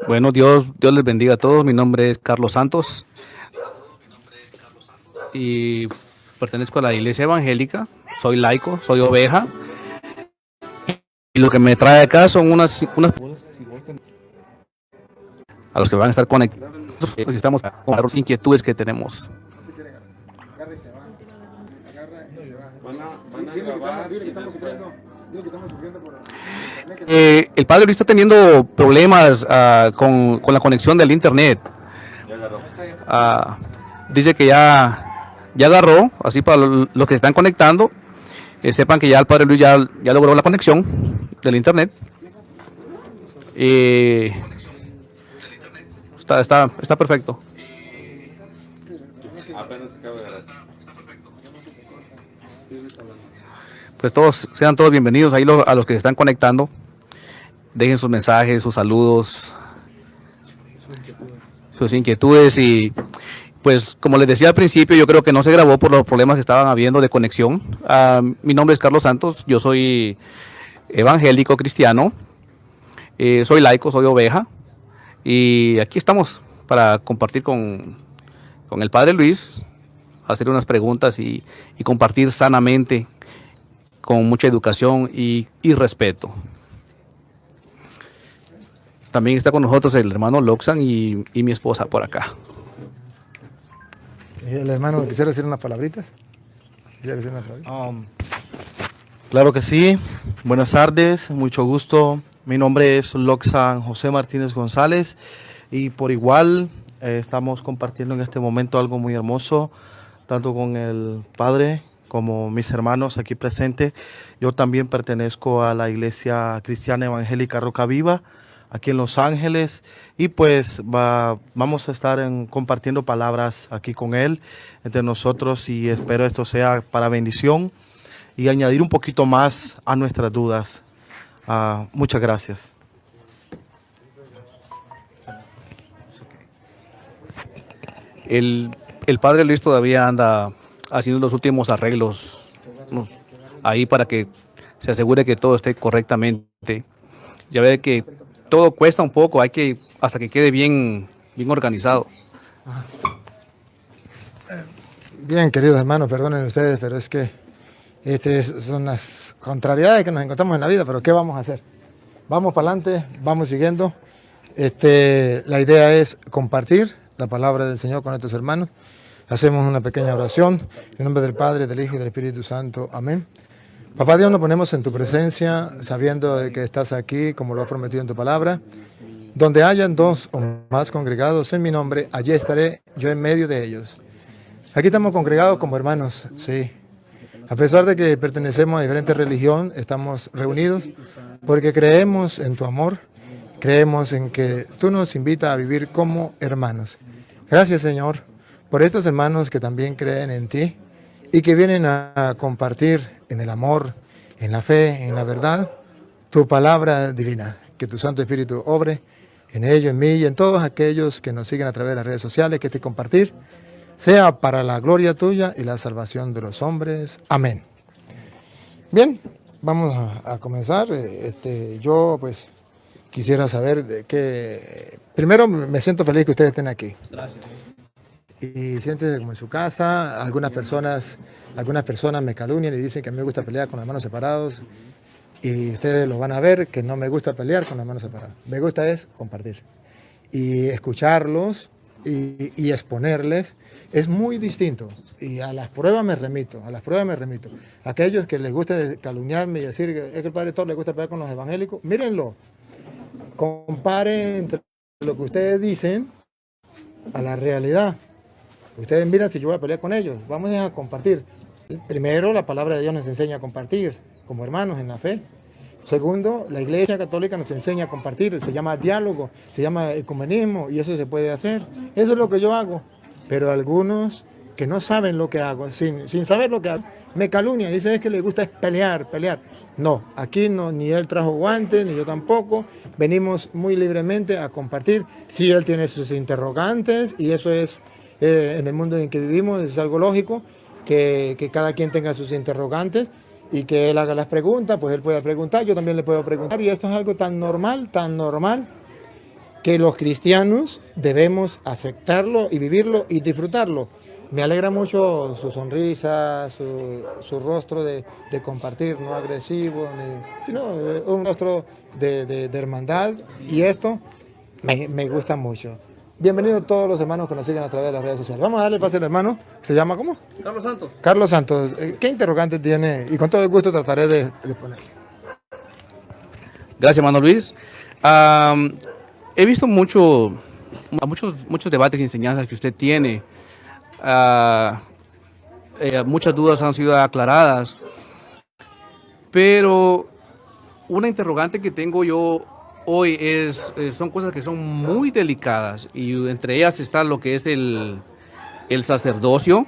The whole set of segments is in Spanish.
Bueno, Dios les bendiga a todos. Mi nombre es Carlos Santos y pertenezco a la iglesia evangélica. Soy laico, soy oveja. Y lo que me trae acá son unas a los que van a estar conectados. Pues estamos con las inquietudes que tenemos. El padre Luis está teniendo problemas con la conexión del internet. Dice que ya agarró, así para los que se están conectando, sepan que ya el padre Luis ya logró la conexión del internet. Está perfecto. Pues sean todos bienvenidos ahí a los que se están conectando. Dejen sus mensajes, sus saludos, sus inquietudes y pues como les decía al principio, yo creo que no se grabó por los problemas que estaban habiendo de conexión. Mi nombre es Carlos Santos, yo soy evangélico cristiano, soy laico, soy oveja y aquí estamos para compartir con el padre Luis, hacer unas preguntas y compartir sanamente con mucha educación y respeto. También está con nosotros el hermano Loxan y mi esposa por acá. El hermano, ¿quisiera decir unas palabritas? Claro que sí. Buenas tardes, mucho gusto. Mi nombre es Loxan José Martínez González y por igual estamos compartiendo en este momento algo muy hermoso, tanto con el Padre como mis hermanos aquí presentes. Yo también pertenezco a la Iglesia Cristiana Evangélica Roca Viva, aquí en Los Ángeles, y pues vamos a estar compartiendo palabras aquí con él, entre nosotros, y espero esto sea para bendición y añadir un poquito más a nuestras dudas. Muchas gracias. El padre Luis todavía anda haciendo los últimos arreglos ahí para que se asegure que todo esté correctamente. Ya ve que todo cuesta un poco, hasta que quede bien organizado. Bien, queridos hermanos, perdonen ustedes, pero es que son las contrariedades que nos encontramos en la vida, pero ¿qué vamos a hacer? Vamos para adelante, vamos siguiendo. La idea es compartir la palabra del Señor con nuestros hermanos. Hacemos una pequeña oración en nombre del Padre, del Hijo y del Espíritu Santo. Amén. Papá Dios, nos ponemos en tu presencia, sabiendo de que estás aquí, como lo has prometido en tu palabra. Donde hayan dos o más congregados en mi nombre, allí estaré yo en medio de ellos. Aquí estamos congregados como hermanos, sí. A pesar de que pertenecemos a diferentes religiones, estamos reunidos porque creemos en tu amor, creemos en que tú nos invitas a vivir como hermanos. Gracias, Señor, por estos hermanos que también creen en ti y que vienen a compartir en el amor, en la fe, en la verdad, tu palabra divina. Que tu Santo Espíritu obre en ellos, en mí y en todos aquellos que nos siguen a través de las redes sociales, que este compartir sea para la gloria tuya y la salvación de los hombres. Amén. Bien, vamos a comenzar. Yo pues quisiera saber de qué... Primero me siento feliz que ustedes estén aquí. Gracias. Y siéntense como en su casa. Algunas personas me calumnian y dicen que a mí me gusta pelear con las manos separadas. Y ustedes lo van a ver, que no me gusta pelear con las manos separadas. Me gusta es compartir. Y escucharlos y exponerles es muy distinto. Y a las pruebas me remito, Aquellos que les gusta calumniarme y decir que es que el Padre Thor le gusta pelear con los evangélicos, mírenlo. Comparen entre lo que ustedes dicen a la realidad. Ustedes miran si yo voy a pelear con ellos. Vamos a compartir. Primero, la palabra de Dios nos enseña a compartir como hermanos en la fe. Segundo, la Iglesia Católica nos enseña a compartir. Se llama diálogo, se llama ecumenismo y eso se puede hacer. Eso es lo que yo hago. Pero algunos que no saben lo que hago, sin saber lo que hago, me calumnian. Dicen es que les gusta es pelear. No, aquí no, ni él trajo guantes, ni yo tampoco. Venimos muy libremente a compartir. Sí, él tiene sus interrogantes y eso es, en el mundo en que vivimos, es algo lógico, que cada quien tenga sus interrogantes. y que él haga las preguntas, pues él puede preguntar, yo también le puedo preguntar, y esto es algo tan normal, que los cristianos debemos aceptarlo y vivirlo y disfrutarlo. Me alegra mucho su sonrisa, su rostro de compartir, no agresivo, sino un rostro de hermandad, y esto me gusta mucho. Bienvenidos todos los hermanos que nos siguen a través de las redes sociales. Vamos a darle pase al hermano. ¿Se llama cómo? Carlos Santos. Carlos Santos. ¿Qué interrogante tiene? Y con todo el gusto trataré de poner. Gracias, hermano Luis. He visto muchos debates y enseñanzas que usted tiene. Muchas dudas han sido aclaradas. Pero una interrogante que tengo yo hoy son cosas que son muy delicadas, y entre ellas está lo que es el sacerdocio.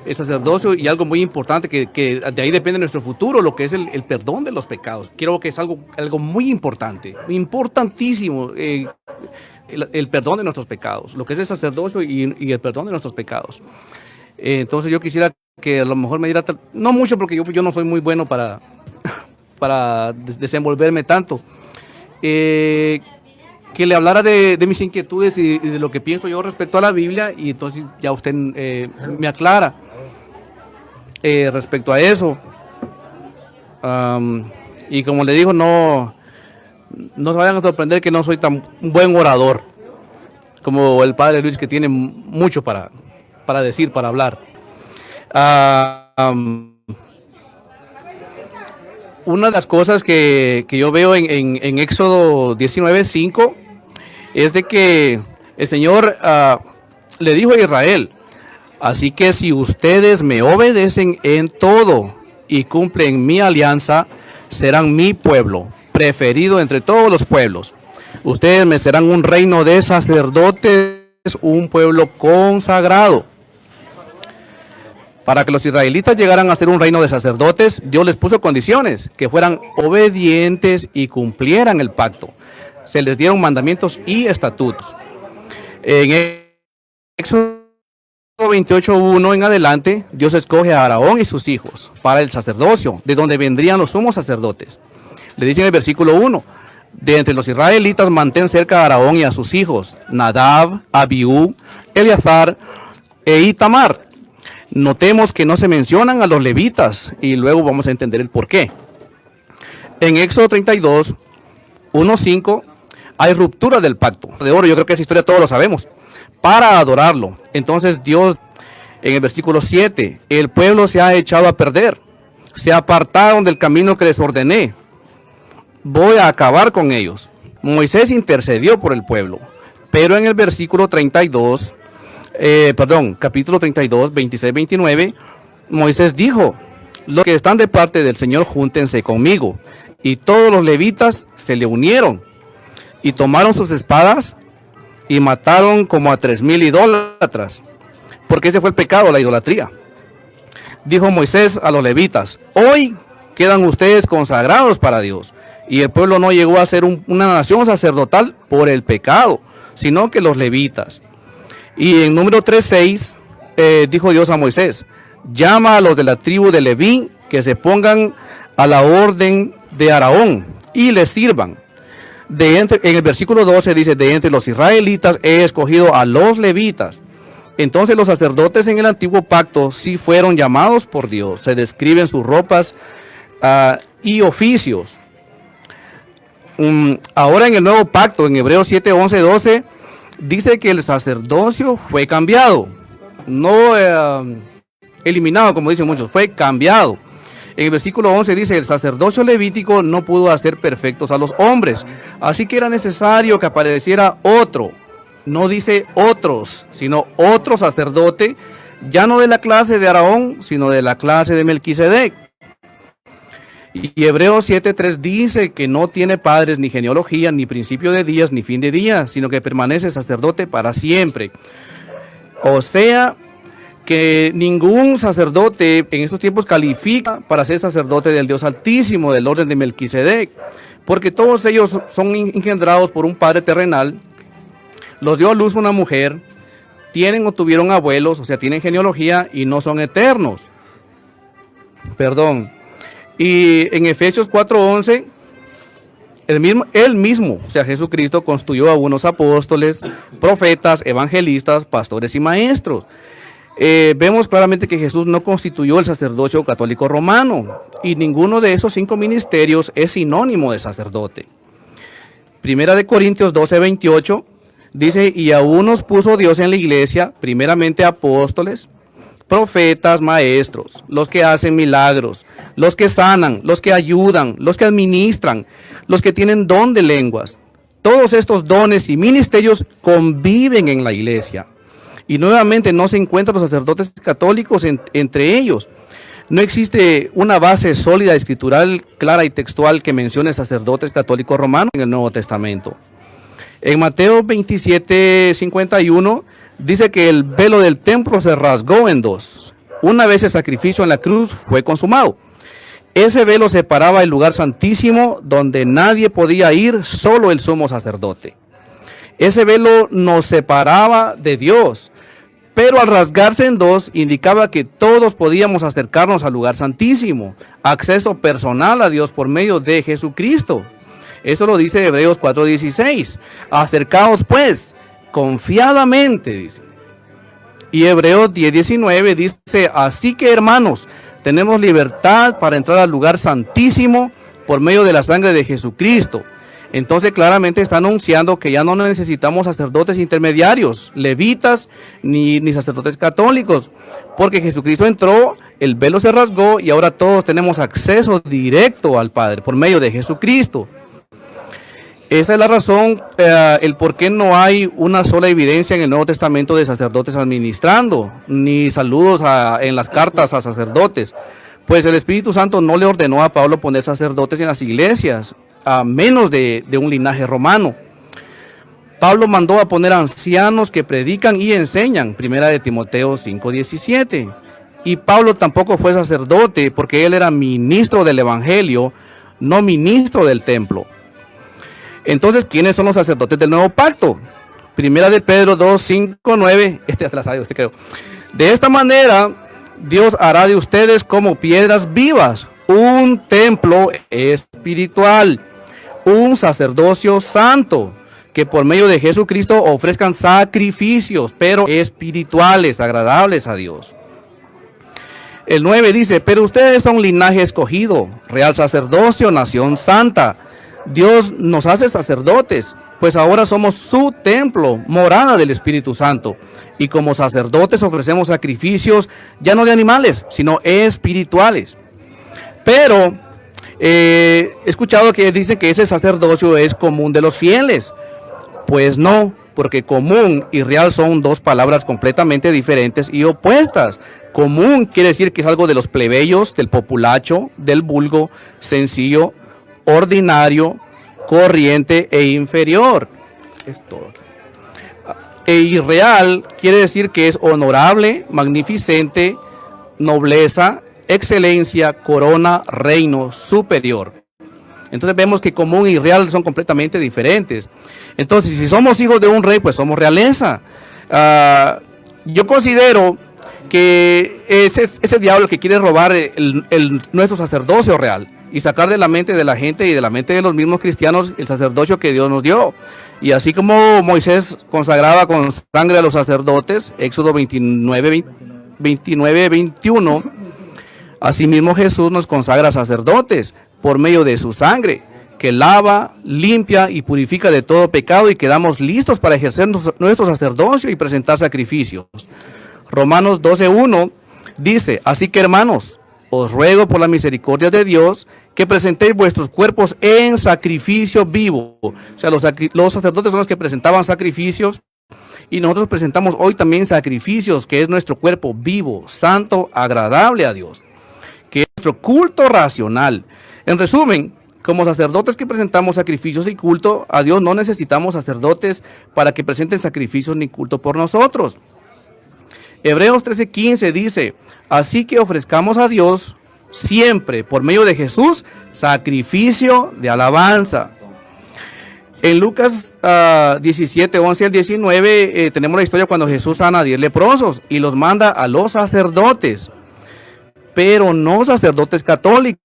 El sacerdocio, y algo muy importante que de ahí depende nuestro futuro, lo que es el perdón de los pecados. Creo que es algo muy importante, importantísimo, el perdón de nuestros pecados, lo que es el sacerdocio y el perdón de nuestros pecados. Entonces yo quisiera que a lo mejor me diera, no mucho porque yo no soy muy bueno para desenvolverme tanto, que le hablara de mis inquietudes y de lo que pienso yo respecto a la Biblia, y entonces ya usted me aclara respecto a eso. Y como le digo, no se vayan a sorprender que no soy tan buen orador como el padre Luis, que tiene mucho para decir, para hablar. Una de las cosas que yo veo en Éxodo 19:5 es de que el Señor le dijo a Israel: así que si ustedes me obedecen en todo y cumplen mi alianza, serán mi pueblo, preferido entre todos los pueblos. Ustedes me serán un reino de sacerdotes, un pueblo consagrado. Para que los israelitas llegaran a ser un reino de sacerdotes, Dios les puso condiciones: que fueran obedientes y cumplieran el pacto. Se les dieron mandamientos y estatutos. En Éxodo 28:1 en adelante, Dios escoge a Aarón y sus hijos para el sacerdocio, de donde vendrían los sumos sacerdotes. Le dice en el versículo 1: de entre los israelitas mantén cerca a Aarón y a sus hijos, Nadab, Abiú, Eleazar e Itamar. Notemos que no se mencionan a los levitas, y luego vamos a entender el por qué. En Éxodo 32:1-5 hay ruptura del pacto de oro. Yo creo que esa historia todos lo sabemos, para adorarlo. Entonces Dios, en el versículo 7, el pueblo se ha echado a perder, se apartaron del camino que les ordené, voy a acabar con ellos. Moisés intercedió por el pueblo, pero en el versículo 32, capítulo 32, 26-29, Moisés dijo: los que están de parte del Señor, júntense conmigo. Y todos los levitas se le unieron y tomaron sus espadas y mataron como a 3,000 idólatras, porque ese fue el pecado, la idolatría. Dijo Moisés a los levitas: hoy quedan ustedes consagrados para Dios. Y el pueblo no llegó a ser una nación sacerdotal por el pecado, sino que los levitas. Y en número 3:6 dijo Dios a Moisés: llama a los de la tribu de Leví que se pongan a la orden de Aarón y les sirvan. En el versículo 12 dice: de entre los israelitas he escogido a los levitas. Entonces los sacerdotes en el antiguo pacto sí fueron llamados por Dios. Se describen sus ropas y oficios. Ahora en el nuevo pacto, en Hebreos 7, 11, 12, dice que el sacerdocio fue cambiado, no eliminado como dicen muchos, fue cambiado. En el versículo 11 dice: el sacerdocio levítico no pudo hacer perfectos a los hombres, así que era necesario que apareciera otro. No dice otros, sino otro sacerdote, ya no de la clase de Aarón, sino de la clase de Melquisedec. Y Hebreos 7:3 dice que no tiene padres, ni genealogía, ni principio de días, ni fin de días, sino que permanece sacerdote para siempre. O sea, que ningún sacerdote en estos tiempos califica para ser sacerdote del Dios Altísimo, del orden de Melquisedec, porque todos ellos son engendrados por un padre terrenal, los dio a luz una mujer, tienen o tuvieron abuelos, o sea, tienen genealogía y no son eternos. Perdón. Y en Efesios 4:11, él mismo, o sea, Jesucristo, constituyó a unos apóstoles, profetas, evangelistas, pastores y maestros. Vemos claramente que Jesús no constituyó el sacerdocio católico romano, y ninguno de esos 5 ministerios es sinónimo de sacerdote. Primera de Corintios 12:28 dice, y a unos puso Dios en la iglesia, primeramente apóstoles, profetas, maestros, los que hacen milagros, los que sanan, los que ayudan, los que administran, los que tienen don de lenguas. Todos estos dones y ministerios conviven en la iglesia. Y nuevamente no se encuentran los sacerdotes católicos entre ellos. No existe una base sólida escritural, clara y textual que mencione sacerdotes católicos romanos en el Nuevo Testamento. En Mateo 27:51 dice que el velo del templo se rasgó en dos. Una vez el sacrificio en la cruz fue consumado. Ese velo separaba el lugar santísimo donde nadie podía ir, solo el sumo sacerdote. Ese velo nos separaba de Dios, pero al rasgarse en dos indicaba que todos podíamos acercarnos al lugar santísimo, acceso personal a Dios por medio de Jesucristo. Eso lo dice Hebreos 4:16. Acercaos pues, confiadamente, dice. Y Hebreos 10:19 dice, así que hermanos, tenemos libertad para entrar al lugar santísimo por medio de la sangre de Jesucristo. Entonces claramente está anunciando que ya no necesitamos sacerdotes intermediarios, levitas, ni sacerdotes católicos, porque Jesucristo entró, el velo se rasgó y ahora todos tenemos acceso directo al Padre por medio de Jesucristo. Esa es la razón, el por qué no hay una sola evidencia en el Nuevo Testamento de sacerdotes administrando, ni saludos en las cartas a sacerdotes. Pues el Espíritu Santo no le ordenó a Pablo poner sacerdotes en las iglesias, a menos de un linaje romano. Pablo mandó a poner ancianos que predican y enseñan, primera de Timoteo 5:17. Y Pablo tampoco fue sacerdote porque él era ministro del Evangelio, no ministro del templo. Entonces, ¿quiénes son los sacerdotes del nuevo pacto? Primera de Pedro 2:5-9. Ya te la sabe usted, creo. De esta manera, Dios hará de ustedes como piedras vivas, un templo espiritual, un sacerdocio santo, que por medio de Jesucristo ofrezcan sacrificios, pero espirituales, agradables a Dios. El 9 dice, pero ustedes son linaje escogido, real sacerdocio, nación santa. Dios nos hace sacerdotes, pues ahora somos su templo, morada del Espíritu Santo. Y como sacerdotes ofrecemos sacrificios, ya no de animales, sino espirituales. Pero he escuchado que dicen que ese sacerdocio es común de los fieles. Pues no, porque común y real son dos palabras completamente diferentes y opuestas. Común quiere decir que es algo de los plebeyos, del populacho, del vulgo, sencillo, ordinario, corriente e inferior. Es todo. E irreal quiere decir que es honorable, magnificente, nobleza, excelencia, corona, reino, superior. Entonces vemos que común y real son completamente diferentes. Entonces, si somos hijos de un rey, pues somos realeza. Yo considero que ese diablo que quiere robar nuestro sacerdocio real y sacar de la mente de la gente y de la mente de los mismos cristianos el sacerdocio que Dios nos dio. Y así como Moisés consagraba con sangre a los sacerdotes, Éxodo 29-21, asimismo Jesús nos consagra sacerdotes por medio de su sangre, que lava, limpia y purifica de todo pecado, y quedamos listos para ejercer nuestro sacerdocio y presentar sacrificios. Romanos 12:1 dice, así que hermanos, os ruego por la misericordia de Dios que presentéis vuestros cuerpos en sacrificio vivo. O sea, los sacerdotes son los que presentaban sacrificios, y nosotros presentamos hoy también sacrificios, que es nuestro cuerpo vivo, santo, agradable a Dios, que es nuestro culto racional. En resumen, como sacerdotes que presentamos sacrificios y culto a Dios, no necesitamos sacerdotes para que presenten sacrificios ni culto por nosotros. Hebreos 13:15 dice, así que ofrezcamos a Dios siempre, por medio de Jesús, sacrificio de alabanza. En Lucas 17:11-19 tenemos la historia cuando Jesús sana a 10 leprosos y los manda a los sacerdotes. pero no sacerdotes católicos,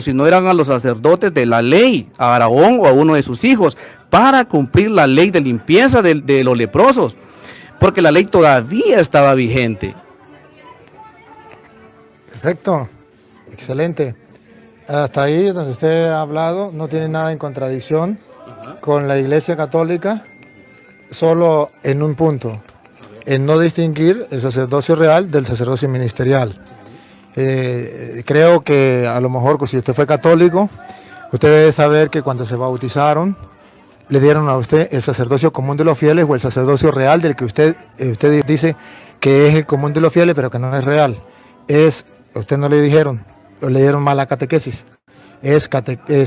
sino eran a los sacerdotes de la ley, a Aarón o a uno de sus hijos, para cumplir la ley de limpieza de los leprosos, porque la ley todavía estaba vigente. Perfecto, excelente. Hasta ahí donde usted ha hablado no tiene nada en contradicción con la Iglesia Católica, solo en un punto, en no distinguir el sacerdocio real del sacerdocio ministerial. Creo que a lo mejor si usted fue católico, usted debe saber que cuando se bautizaron, le dieron a usted el sacerdocio común de los fieles o el sacerdocio real del que usted dice que es el común de los fieles, pero que no es real. Usted no le dijeron, o le dieron mala catequesis. Es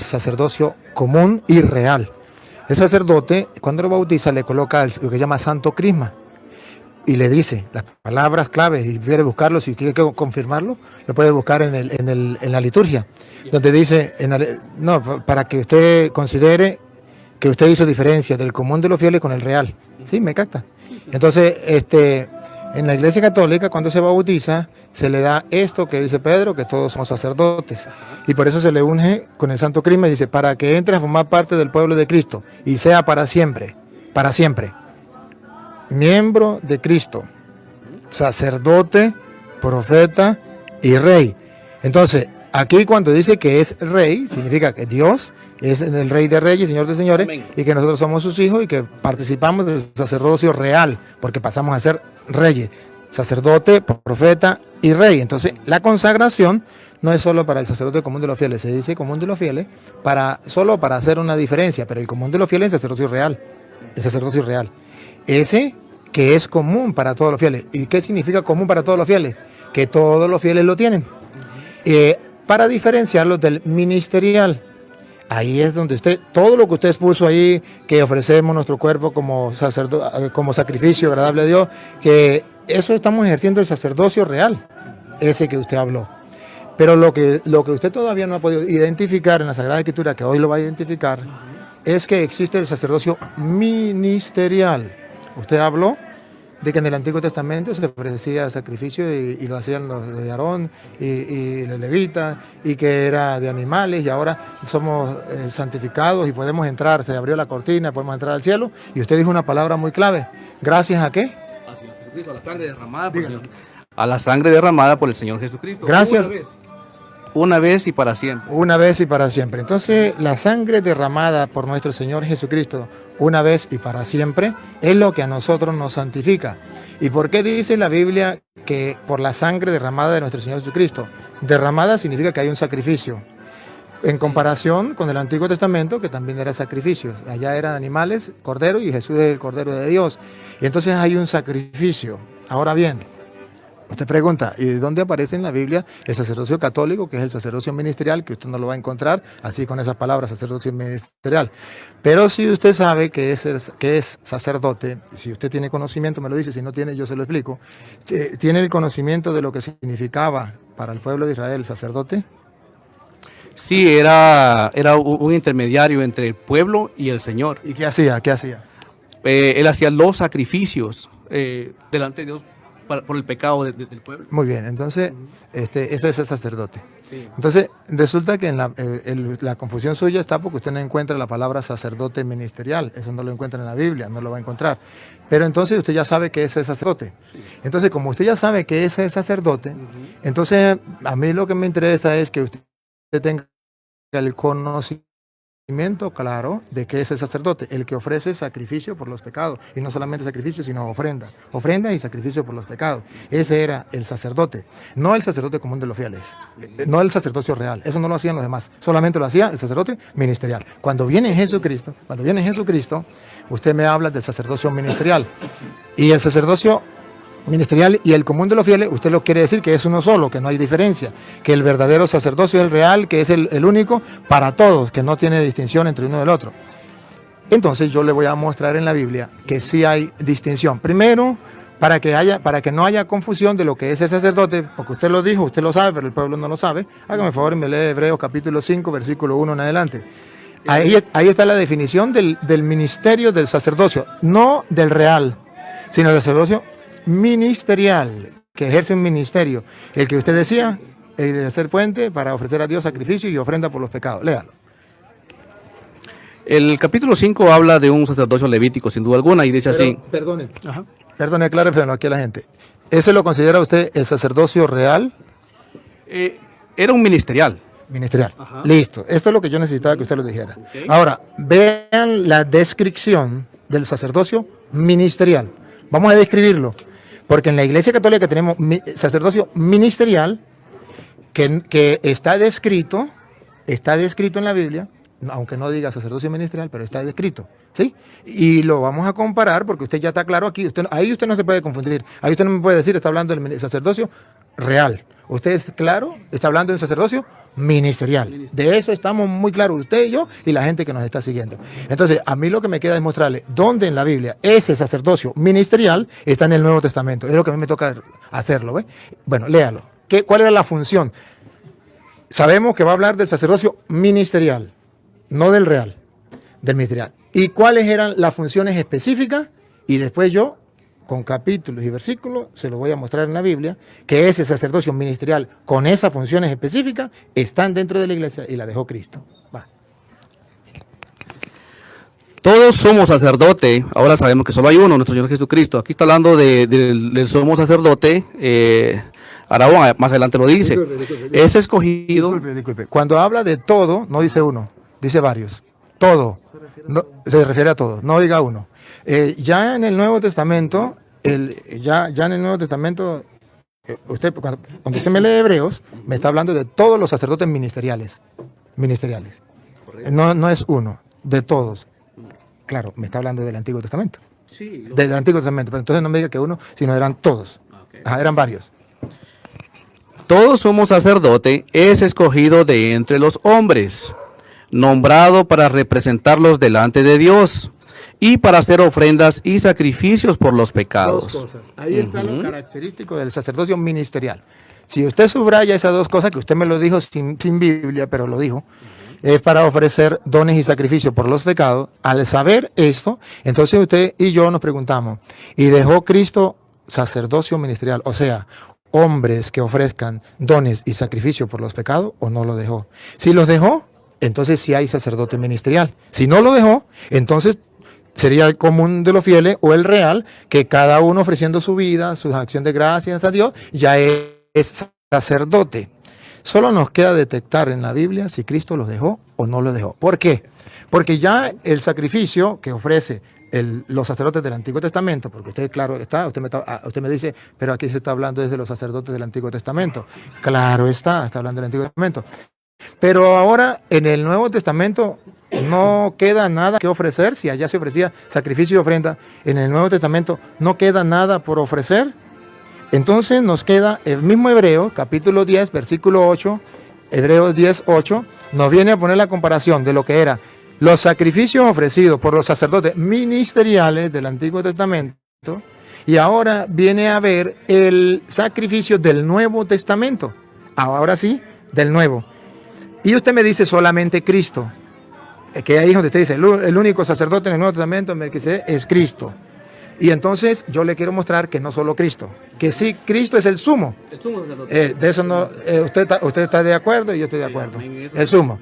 sacerdocio común y real. El sacerdote, cuando lo bautiza, le coloca lo que llama santo crisma y le dice las palabras claves. Y quiere buscarlo, si quiere confirmarlo, lo puede buscar en la liturgia, donde dice, para que usted considere que usted hizo diferencia del común de los fieles con el real. ¿Sí? ¿Me capta? Entonces, en la Iglesia Católica, cuando se bautiza, se le da esto que dice Pedro, que todos somos sacerdotes. Y por eso se le unge con el Santo Crisma y dice, para que entre a formar parte del pueblo de Cristo y sea para siempre, miembro de Cristo, sacerdote, profeta y rey. Entonces, aquí cuando dice que es rey, significa que Dios es el Rey de Reyes, Señor de Señores, amén, y que nosotros somos sus hijos y que participamos del sacerdocio real, porque pasamos a ser reyes, sacerdote, profeta y rey. Entonces, la consagración no es solo para el sacerdote común de los fieles, se dice común de los fieles solo para hacer una diferencia, pero el común de los fieles es el sacerdocio real. Ese que es común para todos los fieles. ¿Y qué significa común para todos los fieles? Que todos los fieles lo tienen. Para diferenciarlo del ministerial. Ahí es donde todo lo que usted expuso ahí, que ofrecemos nuestro cuerpo como sacrificio agradable a Dios, que eso estamos ejerciendo el sacerdocio real, ese que usted habló. Pero lo que usted todavía no ha podido identificar en la Sagrada Escritura, que hoy lo va a identificar, es que existe el sacerdocio ministerial. Usted habló de que en el Antiguo Testamento se ofrecía sacrificio y lo hacían los de Aarón y los levitas, y que era de animales, y ahora somos santificados y podemos entrar, se abrió la cortina, podemos entrar al cielo, y usted dijo una palabra muy clave, ¿gracias a qué? A Jesucristo, a la sangre derramada por el Señor. A la sangre derramada por el Señor Jesucristo. Gracias. Una vez y para siempre. Una vez y para siempre. Entonces, la sangre derramada por nuestro Señor Jesucristo, una vez y para siempre, es lo que a nosotros nos santifica. ¿Y por qué dice la Biblia que por la sangre derramada de nuestro Señor Jesucristo? Derramada significa que hay un sacrificio. En comparación con el Antiguo Testamento, que también era sacrificio. Allá eran animales, cordero, y Jesús es el Cordero de Dios. Y entonces hay un sacrificio. Ahora bien, usted pregunta, ¿y dónde aparece en la Biblia el sacerdocio católico, que es el sacerdocio ministerial, que usted no lo va a encontrar así con esas palabras, sacerdocio ministerial? Pero si usted sabe que es sacerdote, si usted tiene conocimiento, me lo dice, si no tiene, yo se lo explico, ¿tiene el conocimiento de lo que significaba para el pueblo de Israel el sacerdote? Sí, era un intermediario entre el pueblo y el Señor. ¿Y qué hacía? Él hacía los sacrificios delante de Dios por el pecado del pueblo. Muy bien, entonces eso es el sacerdote. Sí. Entonces resulta que en la confusión suya está porque usted no encuentra la palabra sacerdote ministerial, eso no lo encuentra en la Biblia, no lo va a encontrar. Pero entonces usted ya sabe que ese es sacerdote. Sí. Entonces, como usted ya sabe que ese es sacerdote, entonces a mí lo que me interesa es que usted tenga el conocimiento claro de que es el sacerdote, el que ofrece sacrificio por los pecados, y no solamente sacrificio, sino ofrenda y sacrificio por los pecados. Ese era el sacerdote, no el sacerdote común de los fieles, no el sacerdocio real, eso no lo hacían los demás, solamente lo hacía el sacerdote ministerial. Cuando viene Jesucristo, usted me habla del sacerdocio ministerial, y el sacerdocio ministerial y el común de los fieles, usted lo quiere decir que es uno solo, que no hay diferencia, que el verdadero sacerdocio es el real, que es el único para todos, que no tiene distinción entre uno y el otro. Entonces yo le voy a mostrar en la Biblia que sí hay distinción. Primero, para que no haya confusión de lo que es el sacerdote, porque usted lo dijo, usted lo sabe, pero el pueblo no lo sabe. Hágame favor y me lee Hebreos capítulo 5, versículo 1 en adelante. Ahí está la definición del ministerio del sacerdocio, no del real, sino del sacerdocio ministerial, que ejerce un ministerio. El que usted decía, de hacer puente para ofrecer a Dios sacrificio y ofrenda por los pecados. Léalo. El capítulo 5 habla de un sacerdocio levítico, sin duda alguna, y dice así. Perdone. Ajá. Perdone, aclárelo aquí a la gente. ¿Ese lo considera usted el sacerdocio real? Era un ministerial. Ministerial. Ajá. Listo. Esto es lo que yo necesitaba que usted lo dijera. Ok. Ahora, vean la descripción del sacerdocio ministerial. Vamos a describirlo. Porque en la Iglesia Católica tenemos sacerdocio ministerial que está descrito en la Biblia, aunque no diga sacerdocio ministerial, pero está descrito, ¿sí? Y lo vamos a comparar porque usted ya está claro aquí. Ahí usted no se puede confundir. Ahí usted no me puede decir, está hablando del sacerdocio real. Usted es claro, está hablando del sacerdocio ministerial. De eso estamos muy claros, usted y yo y la gente que nos está siguiendo. Entonces, a mí lo que me queda es mostrarle dónde en la Biblia ese sacerdocio ministerial está en el Nuevo Testamento. Es lo que a mí me toca hacerlo, ¿ve? Bueno, léalo. ¿Cuál era la función? Sabemos que va a hablar del sacerdocio ministerial, no del real, del ministerial. ¿Y cuáles eran las funciones específicas? Y después yo, con capítulos y versículos, se lo voy a mostrar en la Biblia, que ese sacerdocio ministerial con esas funciones específicas están dentro de la iglesia y la dejó Cristo. Va. Todos somos sacerdote, ahora sabemos que solo hay uno, nuestro Señor Jesucristo. Aquí está hablando del sumo sacerdote, Aarón, más adelante lo dice. Disculpe. Es escogido. Disculpe. Cuando habla de todo, no dice uno, dice varios. Todo. No, se refiere a todo, no diga uno. Ya en el Nuevo Testamento, cuando usted me lee Hebreos, me está hablando de todos los sacerdotes ministeriales. No es uno, de todos. Claro, me está hablando del Antiguo Testamento. Sí. Del Antiguo Testamento, pero entonces no me diga que uno, sino eran todos. Okay. Ajá, eran varios. Todo sumo sacerdote es escogido de entre los hombres, nombrado para representarlos delante de Dios y para hacer ofrendas y sacrificios por los pecados. Dos cosas. Ahí está lo característico del sacerdocio ministerial. Si usted subraya esas dos cosas, que usted me lo dijo sin Biblia, pero lo dijo, es para ofrecer dones y sacrificios por los pecados. Al saber esto, entonces usted y yo nos preguntamos, ¿y dejó Cristo sacerdocio ministerial? O sea, hombres que ofrezcan dones y sacrificios por los pecados, ¿o no lo dejó? Si los dejó, entonces sí hay sacerdote ministerial. Si no lo dejó, entonces sería el común de los fieles o el real, que cada uno ofreciendo su vida, su acción de gracias a Dios, ya es sacerdote. Solo nos queda detectar en la Biblia si Cristo los dejó o no los dejó. ¿Por qué? Porque ya el sacrificio que ofrece los sacerdotes del Antiguo Testamento, porque usted, claro está, usted me dice, pero aquí se está hablando desde los sacerdotes del Antiguo Testamento. Claro está hablando del Antiguo Testamento. Pero ahora en el Nuevo Testamento no queda nada que ofrecer. Si allá se ofrecía sacrificio y ofrenda, en el Nuevo Testamento no queda nada por ofrecer. Entonces nos queda el mismo Hebreos, capítulo 10, versículo 8, Hebreos 10, 8, nos viene a poner la comparación de lo que era los sacrificios ofrecidos por los sacerdotes ministeriales del Antiguo Testamento, y ahora viene a ver el sacrificio del Nuevo Testamento. Ahora sí, del Nuevo. Y usted me dice solamente Cristo, que ahí es donde usted dice, el único sacerdote en el Nuevo Testamento es Cristo. Y entonces yo le quiero mostrar que no solo Cristo, que sí, Cristo es el sumo. El sumo sacerdote. De eso no, usted está de acuerdo y yo estoy de acuerdo. El sumo.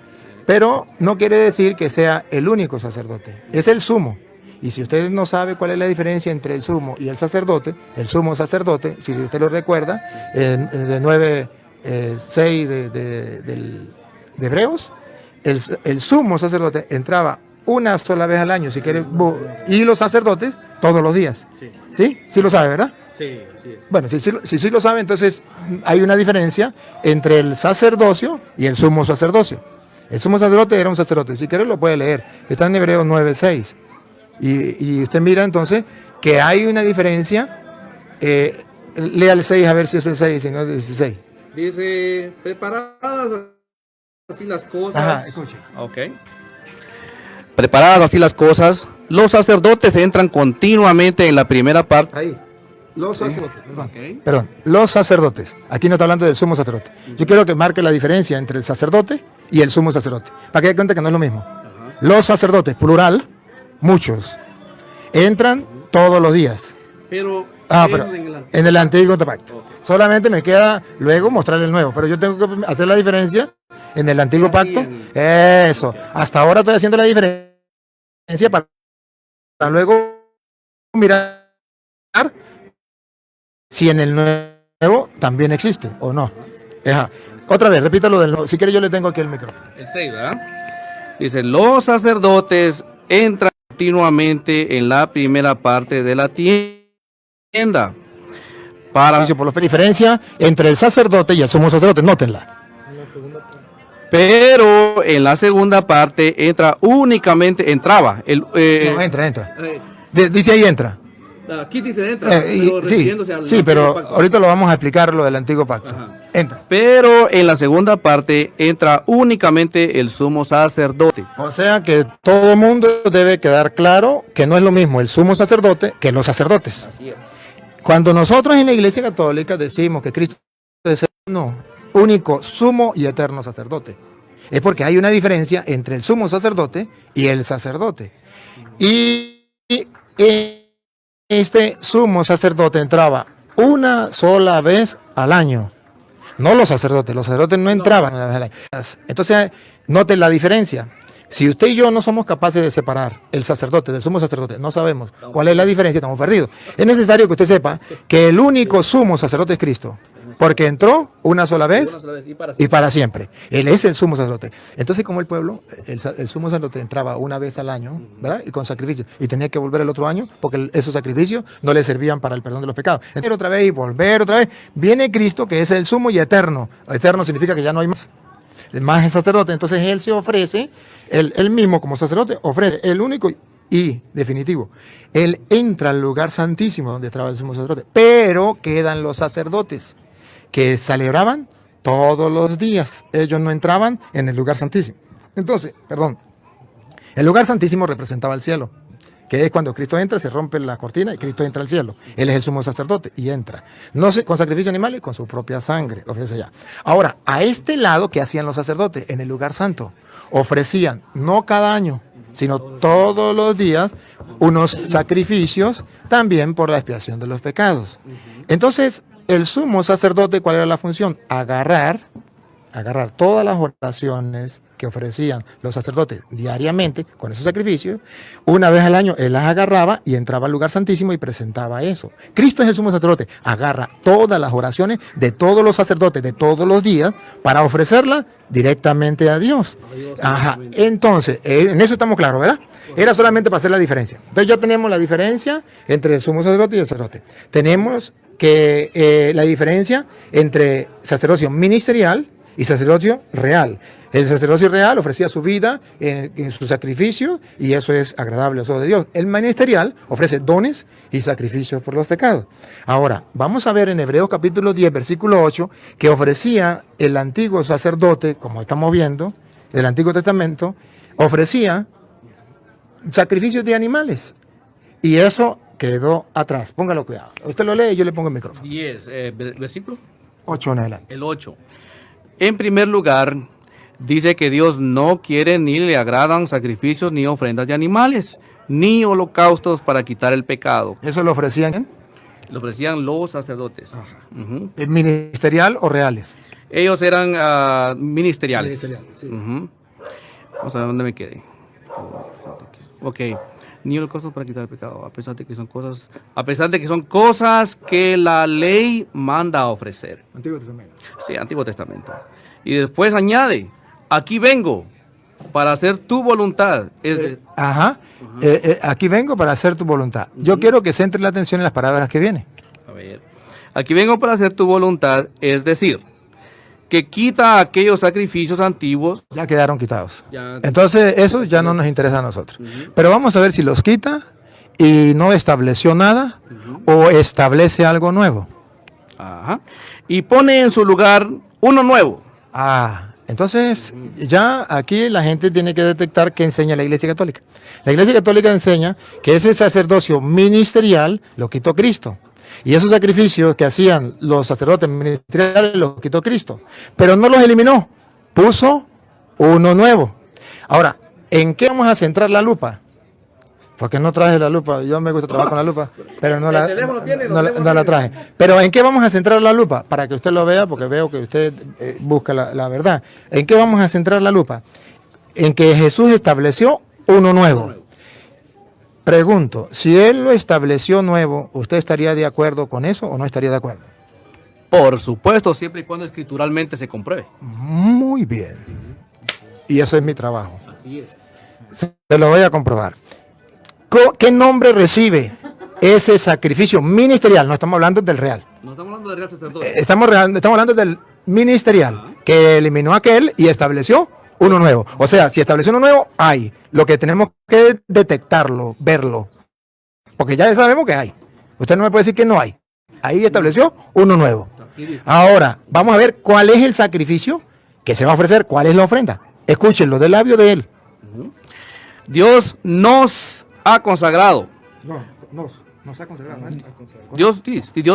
Pero no quiere decir que sea el único sacerdote, es el sumo. Y si usted no sabe cuál es la diferencia entre el sumo y el sumo sacerdote, si usted lo recuerda, de 9:6 de Hebreos, el sumo sacerdote entraba una sola vez al año, si quiere, y los sacerdotes todos los días. ¿Sí? ¿Sí lo sabe, verdad? Sí, sí. Bueno, si lo sabe, entonces hay una diferencia entre el sacerdocio y el sumo sacerdocio. El sumo sacerdote era un sacerdote, si quiere lo puede leer, está en Hebreos 9:6. Y usted mira entonces que hay una diferencia. Lea el 6 a ver si es el 6, si no es el 16. Dice, preparadas así las cosas. Ajá, escuche. Ok. Preparadas así las cosas, los sacerdotes entran continuamente en la primera parte. Ahí. Los sacerdotes, Ok. perdón, los sacerdotes. Aquí no está hablando del sumo sacerdote. Yo quiero que marque la diferencia entre el sacerdote y el sumo sacerdote, para que dé cuenta que no es lo mismo. Los sacerdotes, plural, muchos, entran todos los días. Pero Pero en el antiguo pacto. Solamente me queda luego mostrar el nuevo, pero yo tengo que hacer la diferencia en el antiguo pacto. Eso. Hasta ahora estoy haciendo la diferencia para luego mirar si en el nuevo también existe o no. Otra vez, repítalo del nuevo. Si quiere yo le tengo aquí el micrófono. El 6, ¿verdad? Dice, los sacerdotes entran continuamente en la primera parte de la tienda. Por la diferencia entre el sacerdote y el sumo sacerdote, nótenla. Pero en la segunda parte entraba. No, entra. Dice ahí entra. Aquí dice entra, pero refiriéndose al sí, pero pacto. ahorita lo vamos a explicar lo del antiguo pacto. Ajá. Entra. Pero en la segunda parte entra únicamente el sumo sacerdote. O sea que todo mundo debe quedar claro que no es lo mismo el sumo sacerdote que los sacerdotes. Así es. Cuando nosotros en la Iglesia Católica decimos que Cristo es el único sumo y eterno sacerdote, es porque hay una diferencia entre el sumo sacerdote y el sacerdote. Y este sumo sacerdote entraba una sola vez al año. No los sacerdotes no entraban una vez al año. Entonces, noten la diferencia. Si usted y yo no somos capaces de separar el sacerdote del sumo sacerdote, no sabemos cuál es la diferencia, estamos perdidos. Es necesario que usted sepa que el único sumo sacerdote es Cristo, porque entró una sola vez y para siempre. Él es el sumo sacerdote. Entonces, como el pueblo, el sumo sacerdote entraba una vez al año, ¿verdad? Y con sacrificio, y tenía que volver el otro año, porque esos sacrificios no le servían para el perdón de los pecados. Entonces, otra vez y volver otra vez. Viene Cristo, que es el sumo y eterno. Eterno significa que ya no hay más el sacerdote. Entonces, él se ofrece, él mismo como sacerdote, ofrece el único y definitivo. Él entra al lugar santísimo donde estaba el sumo sacerdote, pero quedan los sacerdotes que celebraban todos los días. Ellos no entraban en el lugar santísimo. Entonces, el lugar santísimo representaba el cielo, que es cuando Cristo entra, se rompe la cortina y Cristo entra al cielo. Él es el sumo sacerdote y entra. No sé, con sacrificio animal y con su propia sangre, ofrece allá. Ahora, a este lado, ¿qué hacían los sacerdotes? En el lugar santo, ofrecían, no cada año, sino todos los días, unos sacrificios también por la expiación de los pecados. Entonces, el sumo sacerdote, ¿cuál era la función? Agarrar todas las oraciones que ofrecían los sacerdotes diariamente con esos sacrificios. Una vez al año él las agarraba y entraba al lugar santísimo y presentaba eso. Cristo es el sumo sacerdote, agarra todas las oraciones de todos los sacerdotes de todos los días para ofrecerlas directamente a Dios. Entonces, en eso estamos claros, ¿verdad? Era solamente para hacer la diferencia. Entonces ya tenemos la diferencia entre el sumo sacerdote y el sacerdote. Tenemos que la diferencia entre sacerdocio ministerial y sacerdocio real. El sacerdocio real ofrecía su vida en su sacrificio y eso es agradable a los ojos de Dios. El ministerial ofrece dones y sacrificios por los pecados. Ahora, vamos a ver en Hebreos capítulo 10, versículo 8, que ofrecía el antiguo sacerdote, como estamos viendo, del Antiguo Testamento, ofrecía sacrificios de animales. Y eso quedó atrás. Póngalo cuidado. Usted lo lee y yo le pongo el micrófono. 10, versículo 8 en adelante. el 8. En primer lugar, dice que Dios no quiere ni le agradan sacrificios ni ofrendas de animales, ni holocaustos para quitar el pecado. ¿Eso lo ofrecían? Lo ofrecían los sacerdotes. Ujú. ¿Ministerial o reales? Ellos eran ministeriales. Sí. Ujú. Vamos a ver dónde me quedé. Ok. Ni holocaustos para quitar el pecado, a pesar de que son cosas que la ley manda a ofrecer. Antiguo Testamento. Sí, Antiguo Testamento. Y después añade, aquí vengo para hacer tu voluntad. Aquí vengo para hacer tu voluntad. Yo quiero que centre la atención en las palabras que vienen. A ver. Aquí vengo para hacer tu voluntad, es decir, que quita aquellos sacrificios antiguos. Ya quedaron quitados. Ya. Entonces, eso ya no nos interesa a nosotros. Pero vamos a ver si los quita y no estableció nada o establece algo nuevo. Ajá. Y pone en su lugar uno nuevo. Entonces ya aquí la gente tiene que detectar qué enseña la Iglesia Católica. La Iglesia Católica enseña que ese sacerdocio ministerial lo quitó Cristo. Y esos sacrificios que hacían los sacerdotes ministeriales los quitó Cristo. Pero no los eliminó, puso uno nuevo. Ahora, ¿en qué vamos a centrar la lupa? Porque no traje la lupa. Yo me gusta trabajar con la lupa, pero no El la, teléfono tiene, no, los no la traje. Pero ¿en qué vamos a centrar la lupa? Para que usted lo vea, porque veo que usted busca la verdad. ¿En qué vamos a centrar la lupa? En que Jesús estableció uno nuevo. Pregunto, si Él lo estableció nuevo, ¿usted estaría de acuerdo con eso o no estaría de acuerdo? Por supuesto, siempre y cuando escrituralmente se compruebe. Muy bien. Y eso es mi trabajo. Así es. Se lo voy a comprobar. ¿Qué nombre recibe ese sacrificio ministerial? No estamos hablando del real. No estamos hablando de real sacerdote. Estamos hablando del ministerial, que eliminó aquel y estableció uno nuevo. O sea, si estableció uno nuevo, hay. Lo que tenemos que detectarlo, verlo. Porque ya sabemos que hay. Usted no me puede decir que no hay. Ahí estableció uno nuevo. Ahora, vamos a ver cuál es el sacrificio que se va a ofrecer, cuál es la ofrenda. Escúchenlo del labio de él. Dios nos ha consagrado. No, nos ha consagrado. Dios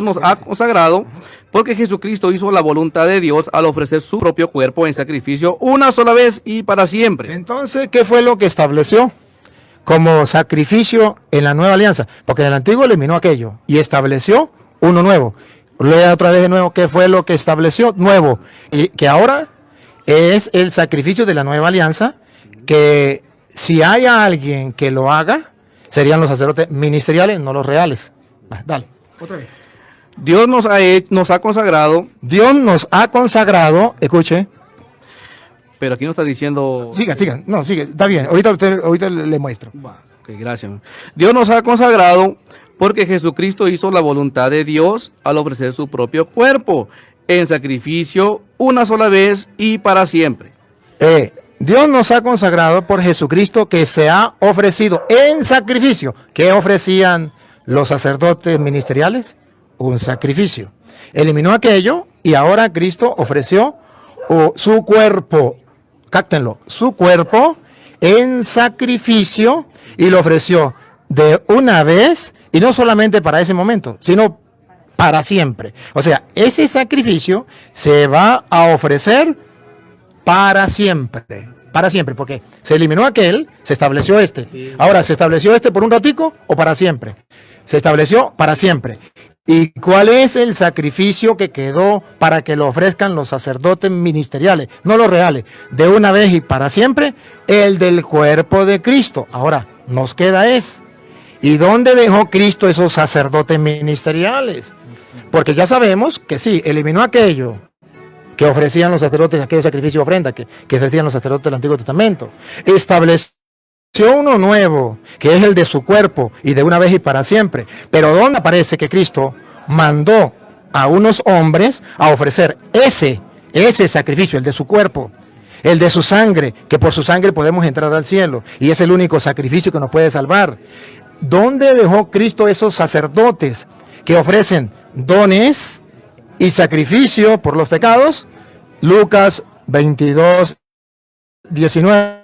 nos ha consagrado porque Jesucristo hizo la voluntad de Dios al ofrecer su propio cuerpo en sacrificio una sola vez y para siempre. Entonces, ¿qué fue lo que estableció como sacrificio en la nueva alianza? Porque en el antiguo eliminó aquello y estableció uno nuevo. Lea otra vez de nuevo qué fue lo que estableció nuevo. Y que ahora es el sacrificio de la nueva alianza, que si hay alguien que lo haga, serían los sacerdotes ministeriales, no los reales. Dale, otra vez. Dios nos ha consagrado. Dios nos ha consagrado, escuche. Pero aquí no está diciendo. Siga, no, sigue, está bien. Ahorita le muestro. Ok, gracias. Dios nos ha consagrado porque Jesucristo hizo la voluntad de Dios al ofrecer su propio cuerpo en sacrificio una sola vez y para siempre. Dios nos ha consagrado por Jesucristo, que se ha ofrecido en sacrificio. ¿Qué ofrecían los sacerdotes ministeriales? Un sacrificio. Eliminó aquello y ahora Cristo ofreció su cuerpo, cáctenlo, su cuerpo en sacrificio, y lo ofreció de una vez, y no solamente para ese momento, sino para siempre. O sea, ese sacrificio se va a ofrecer para siempre, porque se eliminó aquel, se estableció este. Ahora, ¿se estableció este por un ratico o para siempre? Se estableció para siempre. ¿Y cuál es el sacrificio que quedó para que lo ofrezcan los sacerdotes ministeriales, no los reales, de una vez y para siempre? El del cuerpo de Cristo. Ahora, nos queda ¿y dónde dejó Cristo esos sacerdotes ministeriales? Porque ya sabemos que sí, eliminó aquello que ofrecían los sacerdotes, aquellos sacrificios de ofrenda que ofrecían los sacerdotes del Antiguo Testamento. Estableció uno nuevo, que es el de su cuerpo, y de una vez y para siempre. Pero ¿dónde aparece que Cristo mandó a unos hombres a ofrecer ese sacrificio, el de su cuerpo, el de su sangre, que por su sangre podemos entrar al cielo, y es el único sacrificio que nos puede salvar? ¿Dónde dejó Cristo esos sacerdotes que ofrecen dones y sacrificio por los pecados? Lucas 22, 19.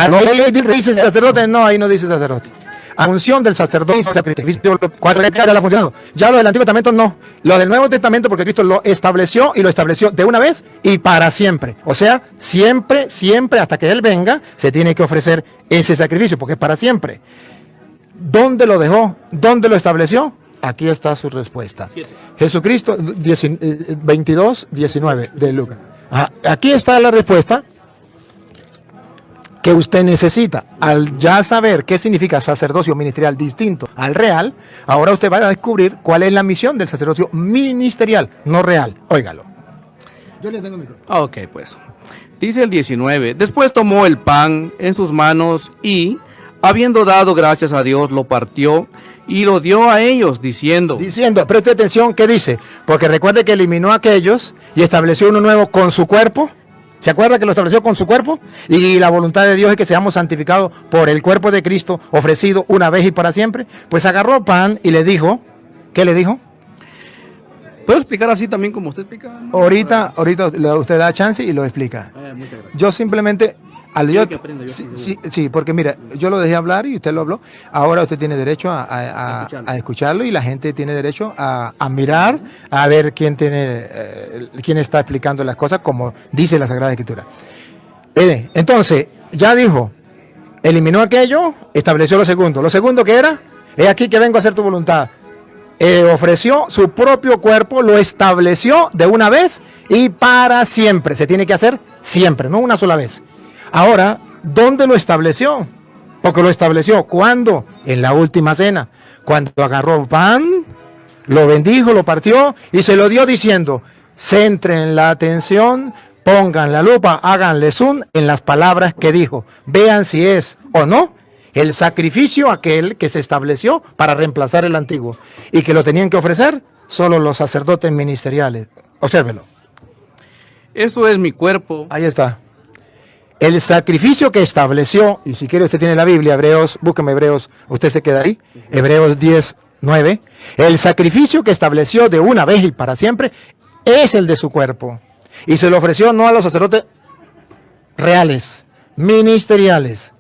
No dice sacerdote, no, ahí no dice sacerdote. Unción del sacerdote, sacrificio, ha funcionado. Ya lo del Antiguo Testamento no. Lo del Nuevo Testamento, porque Cristo lo estableció, y lo estableció de una vez y para siempre. O sea, siempre, hasta que Él venga, se tiene que ofrecer ese sacrificio, porque es para siempre. ¿Dónde lo dejó? ¿Dónde lo estableció? Aquí está su respuesta. Jesucristo 22, 19 de Lucas. Aquí está la respuesta que usted necesita. Al ya saber qué significa sacerdocio ministerial distinto al real, ahora usted va a descubrir cuál es la misión del sacerdocio ministerial, no real. Óigalo. Yo le tengo el micrófono. Ok, pues. Dice el 19. Después tomó el pan en sus manos y, habiendo dado gracias a Dios, lo partió y lo dio a ellos, diciendo, preste atención, ¿qué dice? Porque recuerde que eliminó a aquellos y estableció uno nuevo con su cuerpo. ¿Se acuerda que lo estableció con su cuerpo? Y la voluntad de Dios es que seamos santificados por el cuerpo de Cristo, ofrecido una vez y para siempre. Pues agarró pan y le dijo, ¿qué le dijo? ¿Puedo explicar así también como usted explica? ¿No? Ahorita usted da chance y lo explica. Muchas gracias. Yo simplemente, Que aprenda yo. sí, porque mira, yo lo dejé hablar y usted lo habló. Ahora usted tiene derecho a escucharlo, y la gente tiene derecho a mirar, a ver quién está explicando las cosas como dice la Sagrada Escritura. Entonces, ya dijo, eliminó aquello, estableció lo segundo. Lo segundo que era, he aquí que vengo a hacer tu voluntad. Ofreció su propio cuerpo, lo estableció de una vez y para siempre. Se tiene que hacer siempre, no una sola vez. Ahora, ¿dónde lo estableció? Porque lo estableció, ¿cuándo? En la última cena. Cuando agarró pan, lo bendijo, lo partió y se lo dio diciendo, centren la atención, pongan la lupa, háganle zoom en las palabras que dijo. Vean si es o no el sacrificio aquel que se estableció para reemplazar el antiguo y que lo tenían que ofrecer solo los sacerdotes ministeriales. Obsérvelo. Esto es mi cuerpo. Ahí está. El sacrificio que estableció, y si quiere usted tiene la Biblia, Hebreos, búsqueme Hebreos, usted se queda ahí, Hebreos 10:9. El sacrificio que estableció de una vez y para siempre es el de su cuerpo. Y se lo ofreció no a los sacerdotes reales, ministeriales.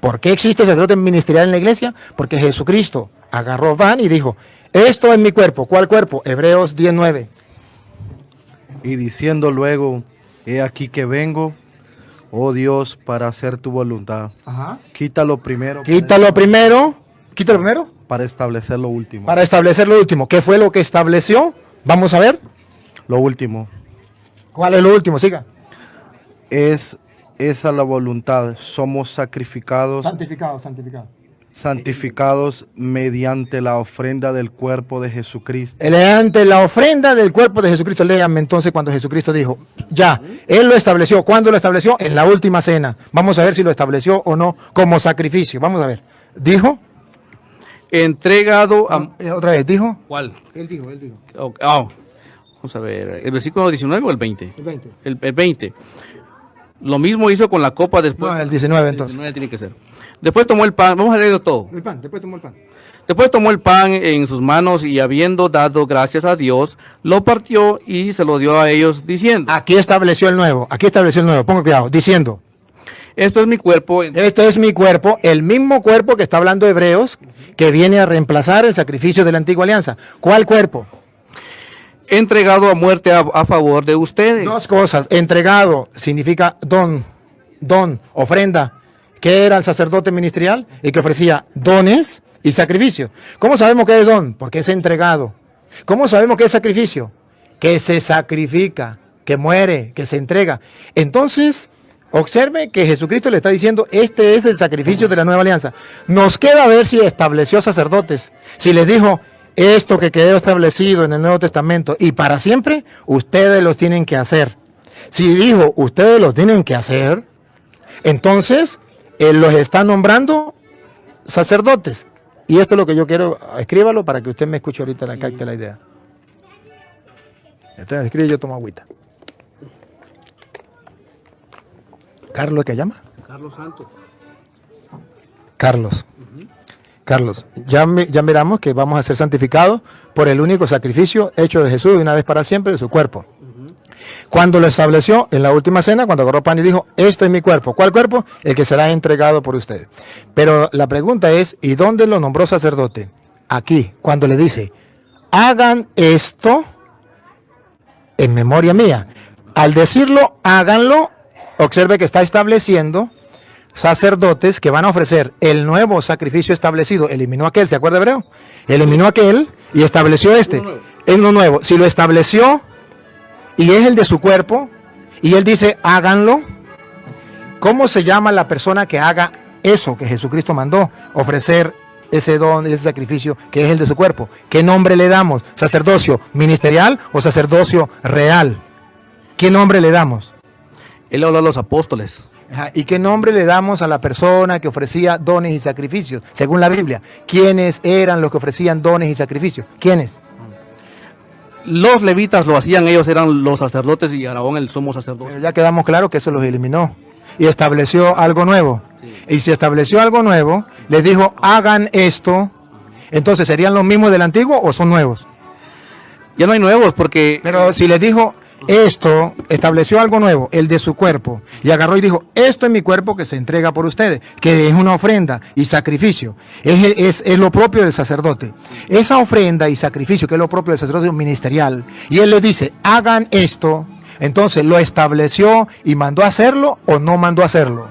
¿Por qué existe sacerdote ministerial en la iglesia? Porque Jesucristo agarró pan y dijo, esto es mi cuerpo. ¿Cuál cuerpo? Hebreos 10:9. Y diciendo luego, he aquí que vengo, oh Dios, para hacer tu voluntad. Ajá. Quítalo primero. Quítalo primero. Para establecer lo último. Para establecer lo último. ¿Qué fue lo que estableció? Vamos a ver. Lo último. ¿Cuál es lo último? Siga. Es esa la voluntad. Somos sacrificados, santificados mediante la ofrenda del cuerpo de Jesucristo. Ante la ofrenda del cuerpo de Jesucristo. Léanme entonces cuando Jesucristo dijo, ya, Él lo estableció. ¿Cuándo lo estableció? En la última cena. Vamos a ver si lo estableció o no como sacrificio. Vamos a ver. Dijo. Entregado a... Otra vez, dijo. ¿Cuál? Él dijo. Vamos a ver, ¿el versículo 19 o el 20? El 20. El 20. Lo mismo hizo con la copa después. No, el 19 El entonces. 19 tiene que ser. Después tomó el pan, vamos a leerlo todo. El pan, después tomó el pan. Después tomó el pan en sus manos y habiendo dado gracias a Dios, lo partió y se lo dio a ellos diciendo, Aquí estableció el nuevo. Ponga cuidado. Diciendo, esto es mi cuerpo. esto es mi cuerpo, el mismo cuerpo que está hablando Hebreos, que viene a reemplazar el sacrificio de la antigua alianza. ¿Cuál cuerpo? Entregado a muerte a favor de ustedes. Dos cosas. Entregado significa don, ofrenda. ¿Qué era el sacerdote ministerial? El que ofrecía dones y sacrificios. ¿Cómo sabemos que es don? Porque es entregado. ¿Cómo sabemos que es sacrificio? Que se sacrifica, que muere, que se entrega. Entonces, observe que Jesucristo le está diciendo, este es el sacrificio de la nueva alianza. Nos queda ver si estableció sacerdotes. Si les dijo, esto que quedó establecido en el Nuevo Testamento y para siempre, ustedes los tienen que hacer. Si dijo, ustedes los tienen que hacer, entonces Él los está nombrando sacerdotes. Y esto es lo que yo quiero, escríbalo para que usted me escuche ahorita, la capte la idea. Entonces escribe, yo tomo agüita. ¿Carlos qué llama? Carlos Santos. Carlos, ya miramos que vamos a ser santificados por el único sacrificio hecho de Jesús de una vez para siempre de su cuerpo. Cuando lo estableció en la última cena, cuando agarró pan y dijo, esto es mi cuerpo. ¿Cuál cuerpo? El que será entregado por ustedes. Pero la pregunta es, ¿y dónde lo nombró sacerdote? Aquí, cuando le dice, hagan esto en memoria mía. Al decirlo, háganlo, observe que está estableciendo sacerdotes que van a ofrecer el nuevo sacrificio establecido. Eliminó aquel, ¿se acuerda Hebreo? Eliminó aquel y estableció este. Es lo nuevo. Si lo estableció y es el de su cuerpo y él dice háganlo, ¿cómo se llama la persona que haga eso que Jesucristo mandó? Ofrecer ese don, ese sacrificio que es el de su cuerpo. ¿Qué nombre le damos? ¿Sacerdocio ministerial o sacerdocio real? ¿Qué nombre le damos? Él habló a los apóstoles. ¿Y qué nombre le damos a la persona que ofrecía dones y sacrificios? Según la Biblia, ¿quiénes eran los que ofrecían dones y sacrificios? ¿Quiénes? Los levitas lo hacían, ellos eran los sacerdotes y Aarón el sumo sacerdote. Pero ya quedamos claros que eso los eliminó y estableció algo nuevo. Sí. Y si estableció algo nuevo, les dijo, hagan esto. Entonces, ¿serían los mismos del antiguo o son nuevos? Ya no hay nuevos porque... Pero si les dijo... Esto estableció algo nuevo, el de su cuerpo, y agarró y dijo, esto es mi cuerpo que se entrega por ustedes, que es una ofrenda y sacrificio, es lo propio del sacerdote. Esa ofrenda y sacrificio, que es lo propio del sacerdote ministerial, y él les dice, hagan esto, entonces lo estableció y mandó a hacerlo o no mandó a hacerlo.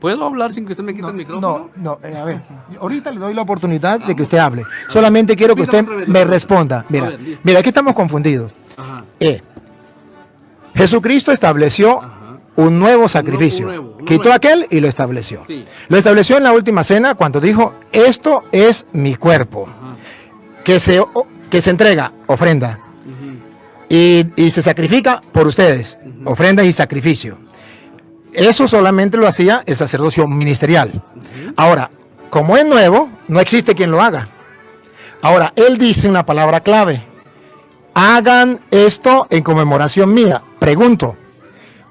¿Puedo hablar sin que usted me quite el micrófono? A ver, ahorita le doy la oportunidad de que usted hable. Solamente quiero que usted me responda. Mira, mira, aquí estamos confundidos. Ajá. Jesucristo estableció un nuevo sacrificio. Un nuevo. Quitó aquel y lo estableció. Sí. Lo estableció en la última cena cuando dijo, esto es mi cuerpo, que se entrega, ofrenda, y se sacrifica por ustedes, ofrenda y sacrificio. Eso solamente lo hacía el sacerdocio ministerial. Ahora, como es nuevo, no existe quien lo haga. Ahora, él dice una palabra clave. Hagan esto en conmemoración mía. Pregunto,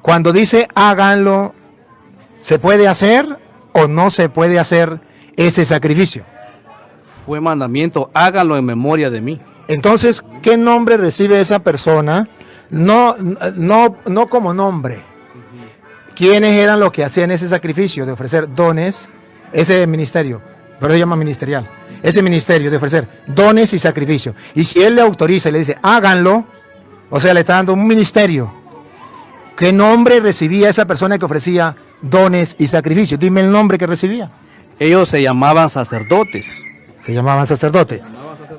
cuando dice háganlo, ¿se puede hacer o no se puede hacer ese sacrificio? Fue mandamiento, háganlo en memoria de mí. Entonces, ¿qué nombre recibe esa persona? No como nombre. ¿Quiénes eran los que hacían ese sacrificio de ofrecer dones? Ese ministerio, pero se llama ministerial. Ese ministerio de ofrecer dones y sacrificio. Y si él le autoriza y le dice, háganlo, o sea, le está dando un ministerio. ¿Qué nombre recibía esa persona que ofrecía dones y sacrificios? Dime el nombre que recibía. Ellos se llamaban sacerdotes. Se llamaban sacerdotes.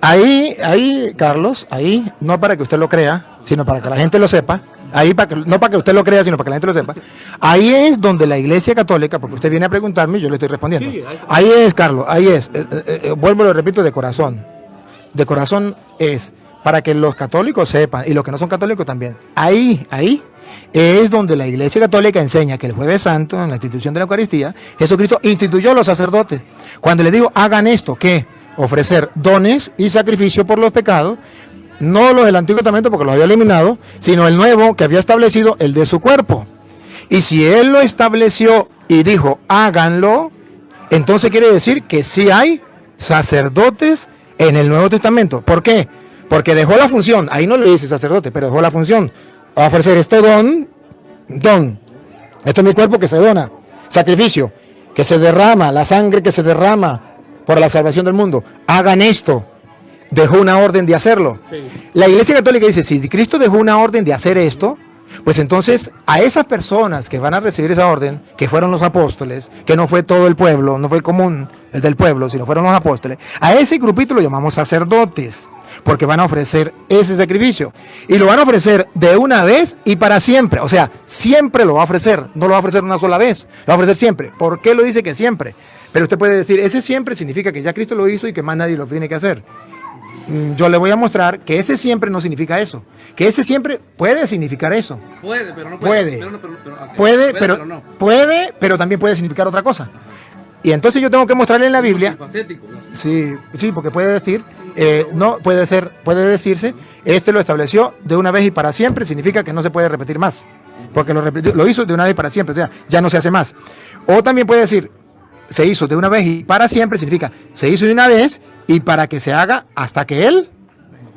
Ahí, Carlos, ahí, no para que usted lo crea, sino para que la gente lo sepa. Ahí, no para que usted lo crea, sino para que la gente lo sepa. Ahí es donde la Iglesia Católica, porque usted viene a preguntarme y yo le estoy respondiendo. Sí, ahí es, Carlos, ahí es. Vuelvo y lo repito, de corazón. De corazón es para que los católicos sepan y los que no son católicos también. Ahí es donde la Iglesia Católica enseña que el Jueves Santo, en la institución de la Eucaristía, Jesucristo instituyó a los sacerdotes. Cuando le digo, hagan esto, ¿qué? Ofrecer dones y sacrificio por los pecados, no los del Antiguo Testamento porque los había eliminado, sino el nuevo que había establecido, el de su cuerpo. Y si Él lo estableció y dijo, háganlo, entonces quiere decir que sí hay sacerdotes en el Nuevo Testamento. ¿Por qué? Porque dejó la función, ahí no le dice sacerdote, pero dejó la función. A ofrecer este don, esto es mi cuerpo que se dona, sacrificio, que se derrama, la sangre que se derrama por la salvación del mundo. Hagan esto. Dejó una orden de hacerlo. Sí. La Iglesia Católica dice, si Cristo dejó una orden de hacer esto, pues entonces a esas personas que van a recibir esa orden, que fueron los apóstoles, que no fue todo el pueblo, no fue el común, el del pueblo, sino fueron los apóstoles, a ese grupito lo llamamos sacerdotes, porque van a ofrecer ese sacrificio. Y lo van a ofrecer de una vez y para siempre. O sea, siempre lo va a ofrecer, no lo va a ofrecer una sola vez, lo va a ofrecer siempre. ¿Por qué lo dice que siempre? Pero usted puede decir, ese siempre significa que ya Cristo lo hizo y que más nadie lo tiene que hacer. Yo le voy a mostrar que ese siempre no significa eso. Que ese siempre puede significar eso. Puede, pero no puede. Puede, pero también puede significar otra cosa. Y entonces yo tengo que mostrarle en la Biblia. Sí, porque puede decir, puede decirse, este lo estableció de una vez y para siempre, significa que no se puede repetir más. Porque lo hizo de una vez y para siempre, o sea, ya no se hace más. O también puede decir, se hizo de una vez y para siempre, significa se hizo de una vez y para que se haga hasta que Él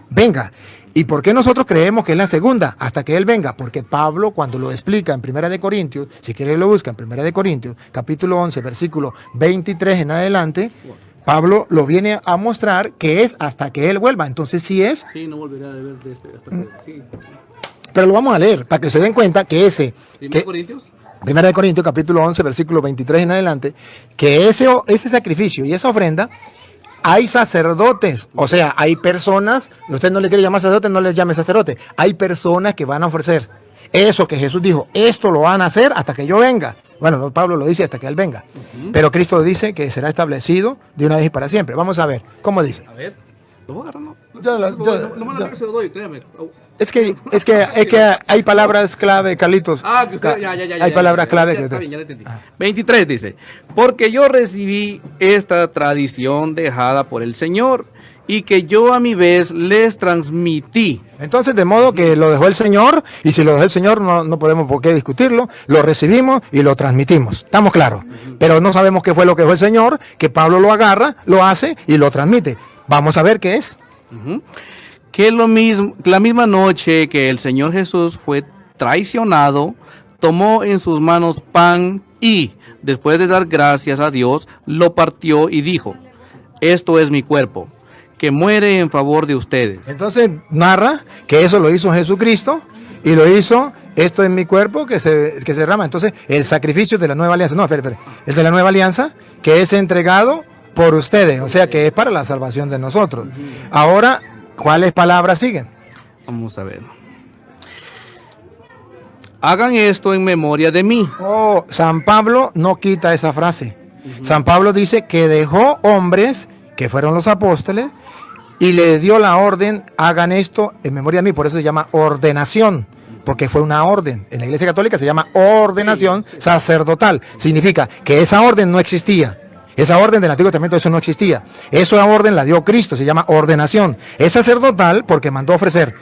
venga. ¿Y por qué nosotros creemos que es la segunda? Hasta que Él venga. Porque Pablo, cuando lo explica en 1 Corintios, si quiere lo busca en 1 Corintios, capítulo 11, versículo 23 en adelante, Pablo lo viene a mostrar que es hasta que Él vuelva. Entonces sí es. Sí, no volverá a ver de este. Hasta que, sí. Pero lo vamos a leer para que se den cuenta que ese. ¿1 Corintios? 1 Corintios capítulo 11, versículo 23 en adelante, que ese sacrificio y esa ofrenda, hay sacerdotes, o sea, hay personas, usted no le quiere llamar sacerdote, no le llame sacerdote, hay personas que van a ofrecer eso que Jesús dijo, esto lo van a hacer hasta que yo venga. Bueno, Pablo lo dice hasta que Él venga, pero Cristo dice que será establecido de una vez y para siempre. Vamos a ver, ¿cómo dice? A ver, lo voy a agarrar, ¿no? No se lo doy, créame. Es que hay palabras clave, Carlitos. Hay palabras clave. Está bien, ya lo entendí. 23 dice, porque yo recibí esta tradición dejada por el Señor y que yo a mi vez les transmití. Entonces, de modo que lo dejó el Señor, y si lo dejó el Señor no podemos por qué discutirlo, lo recibimos y lo transmitimos. ¿Estamos claros? Pero no sabemos qué fue lo que dejó el Señor, que Pablo lo agarra, lo hace y lo transmite. Vamos a ver qué es. Que la misma noche que el Señor Jesús fue traicionado, tomó en sus manos pan y, después de dar gracias a Dios, lo partió y dijo, esto es mi cuerpo, que muere en favor de ustedes. Entonces narra que eso lo hizo Jesucristo Y lo hizo, esto es mi cuerpo que se derrama. Entonces, el sacrificio de la nueva alianza, no, espera, el de la nueva alianza que es entregado por ustedes, o sea que es para la salvación de nosotros. Ahora, ¿cuáles palabras siguen? Vamos a ver. Hagan esto en memoria de mí. Oh, San Pablo no quita esa frase. San Pablo dice que dejó hombres, que fueron los apóstoles, y le dio la orden, hagan esto en memoria de mí. Por eso se llama ordenación, porque fue una orden. En la Iglesia Católica se llama ordenación sacerdotal. Significa que esa orden no existía. Esa orden del Antiguo Testamento, eso no existía. Esa orden la dio Cristo, se llama ordenación. Es sacerdotal porque mandó ofrecer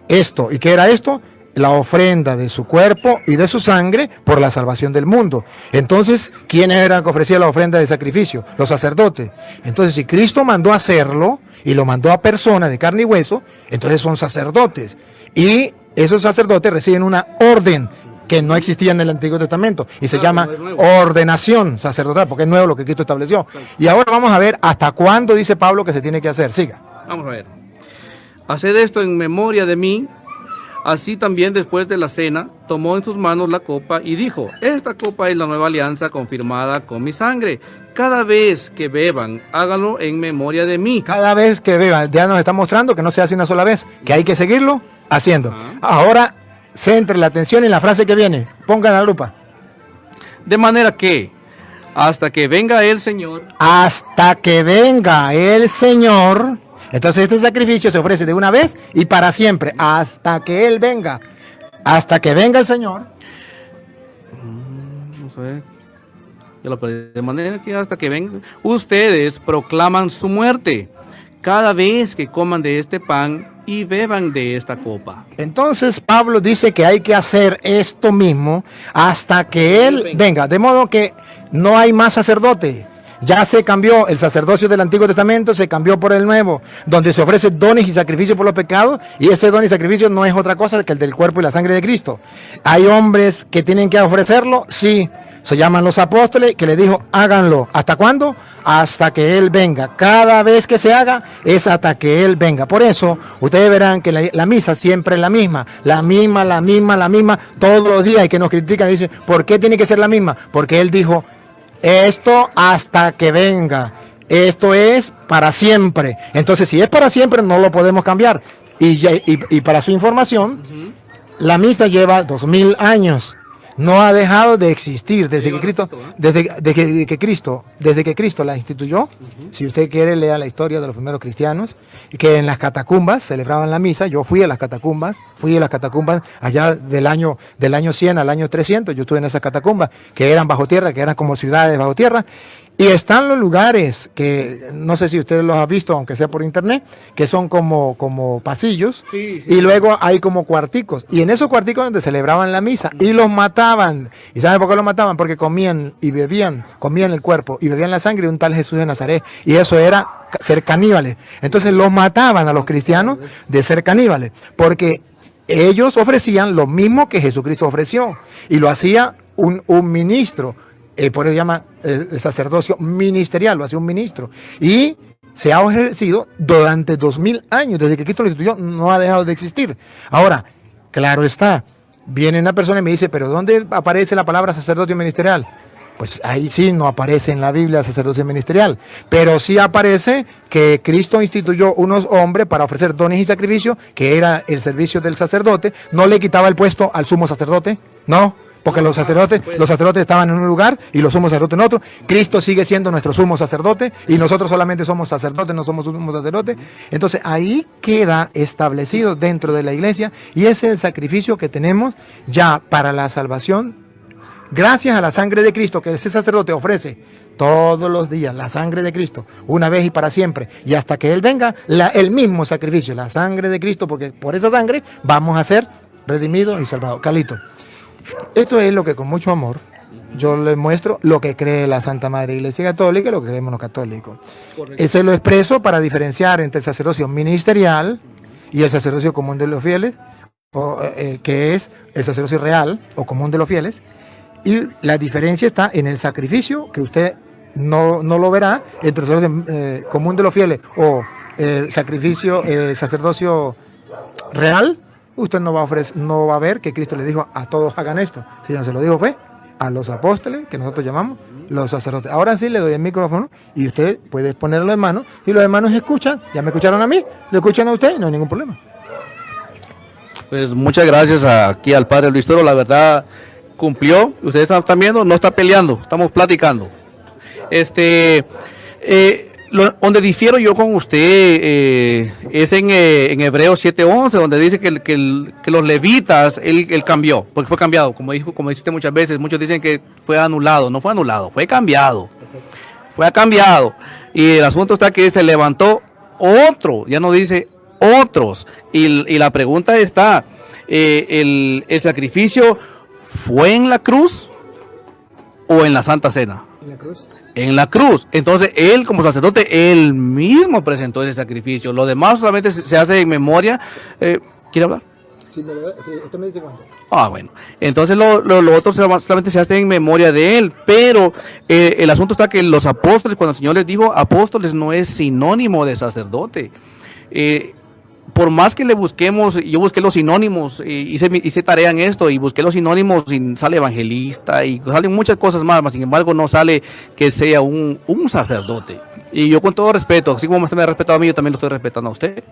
esto. ¿Y qué era esto? La ofrenda de su cuerpo y de su sangre por la salvación del mundo. Entonces, ¿quiénes eran que ofrecían la ofrenda de sacrificio? Los sacerdotes. Entonces, si Cristo mandó a hacerlo y lo mandó a personas de carne y hueso, entonces son sacerdotes. Y esos sacerdotes reciben una orden que no existía en el Antiguo Testamento y se llama ordenación sacerdotal, porque es nuevo lo que Cristo estableció. Y ahora vamos a ver hasta cuándo dice Pablo que se tiene que hacer. Siga. Vamos a ver. Haced esto en memoria de mí. Así también después de la cena, tomó en sus manos la copa y dijo, esta copa es la nueva alianza confirmada con mi sangre. Cada vez que beban, háganlo en memoria de mí. Cada vez que beban, ya nos está mostrando que no se hace una sola vez, que hay que seguirlo haciendo. Ahora, centre la atención en la frase que viene. Pongan la lupa. De manera que, hasta que venga el Señor. Hasta que venga el Señor. Entonces este sacrificio se ofrece de una vez y para siempre, hasta que Él venga. Hasta que venga el Señor. Vamos a ver. Ya lo perdí. De manera que hasta que venga, ustedes proclaman su muerte cada vez que coman de este pan y beban de esta copa. Entonces Pablo dice que hay que hacer esto mismo hasta que Él venga. De modo que no hay más sacerdote. Ya se cambió el sacerdocio del Antiguo Testamento, se cambió por el Nuevo, donde se ofrece dones y sacrificios por los pecados, y ese don y sacrificio no es otra cosa que el del cuerpo y la sangre de Cristo. ¿Hay hombres que tienen que ofrecerlo? Sí. Se llaman los apóstoles, que le dijo, háganlo. ¿Hasta cuándo? Hasta que Él venga. Cada vez que se haga, es hasta que Él venga. Por eso, ustedes verán que la misa siempre es la misma, todos los días, y que nos critican y dicen, ¿por qué tiene que ser la misma? Porque Él dijo, esto hasta que venga. Esto es para siempre. Entonces, si es para siempre, no lo podemos cambiar. Y para su información, la misa lleva 2000 años. No ha dejado de existir desde que Cristo la instituyó. Si usted quiere, lea la historia de los primeros cristianos, que en las catacumbas celebraban la misa. Yo fui a las catacumbas allá del año 100 al año 300. Yo estuve en esas catacumbas que eran bajo tierra, que eran como ciudades bajo tierra. Y están los lugares que, no sé si ustedes los han visto, aunque sea por internet, que son como pasillos, y luego hay como cuarticos. Y en esos cuarticos donde celebraban la misa, y los mataban. ¿Y saben por qué los mataban? Porque comían y bebían, comían el cuerpo y bebían la sangre de un tal Jesús de Nazaret. Y eso era ser caníbales. Entonces los mataban a los cristianos de ser caníbales, porque ellos ofrecían lo mismo que Jesucristo ofreció, y lo hacía un ministro. Por eso se llama sacerdocio ministerial, lo hace un ministro. Y se ha ejercido durante 2000 años, desde que Cristo lo instituyó, no ha dejado de existir. Ahora, claro está, viene una persona y me dice, pero ¿dónde aparece la palabra sacerdocio ministerial? Pues ahí sí no aparece en la Biblia sacerdocio ministerial, pero sí aparece que Cristo instituyó unos hombres para ofrecer dones y sacrificios, que era el servicio del sacerdote. No le quitaba el puesto al sumo sacerdote, no. Porque los sacerdotes estaban en un lugar y los sumos sacerdotes en otro. Cristo sigue siendo nuestro sumo sacerdote y nosotros solamente somos sacerdotes, no somos sumo sacerdotes. Entonces ahí queda establecido dentro de la iglesia, y ese es el sacrificio que tenemos ya para la salvación, gracias a la sangre de Cristo, que ese sacerdote ofrece todos los días, la sangre de Cristo, una vez y para siempre, y hasta que Él venga, el mismo sacrificio, la sangre de Cristo, porque por esa sangre vamos a ser redimidos y salvados. Carlito, esto es lo que con mucho amor yo les muestro, lo que cree la Santa Madre Iglesia Católica y lo que creemos los católicos. Eso lo expreso para diferenciar entre el sacerdocio ministerial y el sacerdocio común de los fieles, que es el sacerdocio real o común de los fieles. Y la diferencia está en el sacrificio, que usted no lo verá entre el sacerdocio común de los fieles o el sacrificio, sacerdocio real. usted no va a ver que Cristo le dijo a todos hagan esto, sino se lo dijo fue a los apóstoles, que nosotros llamamos los sacerdotes. Ahora sí le doy el micrófono y usted puede ponerlo en mano y los hermanos escuchan. Ya me escucharon a mí, lo escuchan a usted, no hay ningún problema. Pues muchas gracias aquí al padre Luis Toro, la verdad cumplió. Ustedes están viendo, no está peleando, estamos platicando. Donde difiero yo con usted es en Hebreos 7:11, donde dice que los levitas, él cambió, porque fue cambiado, como dijiste muchas veces, muchos dicen que fue anulado, no fue anulado, fue cambiado, y el asunto está que se levantó otro, ya no dice otros, y la pregunta está, ¿el sacrificio fue en la cruz o en la Santa Cena? ¿En la cruz? En la cruz. Entonces él como sacerdote, él mismo presentó ese sacrificio. Lo demás solamente se hace en memoria. ¿Quiere hablar? Sí, usted me dice cuánto. Bueno. Entonces lo otro solamente se hace en memoria de él. Pero el asunto está que los apóstoles, cuando el Señor les dijo apóstoles, no es sinónimo de sacerdote. Por más que le busquemos, yo busqué los sinónimos, hice tarea en esto y busqué los sinónimos y sale evangelista y salen muchas cosas más, sin embargo no sale que sea un sacerdote. Y yo con todo respeto, así como usted me ha respetado a mí, yo también lo estoy respetando a usted.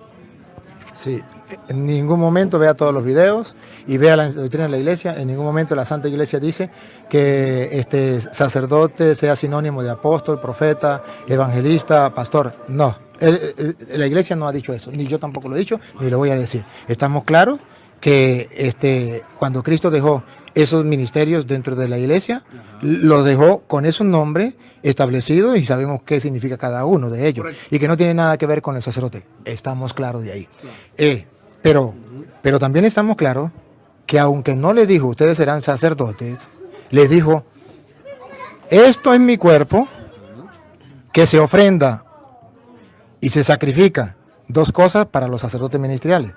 Sí, en ningún momento vea todos los videos y vea la doctrina de la iglesia, en ningún momento la Santa Iglesia dice que este sacerdote sea sinónimo de apóstol, profeta, evangelista, pastor, no. La iglesia no ha dicho eso, ni yo tampoco lo he dicho, ni lo voy a decir. Estamos claros que cuando Cristo dejó esos ministerios dentro de la iglesia, los dejó con esos nombres establecidos y sabemos qué significa cada uno de ellos. Correcto. Y que no tiene nada que ver con el sacerdote. Estamos claros de ahí. Claro. Pero también estamos claros que aunque no les dijo ustedes serán sacerdotes, les dijo, esto es mi cuerpo que se ofrenda y se sacrifica. Dos cosas para los sacerdotes ministeriales.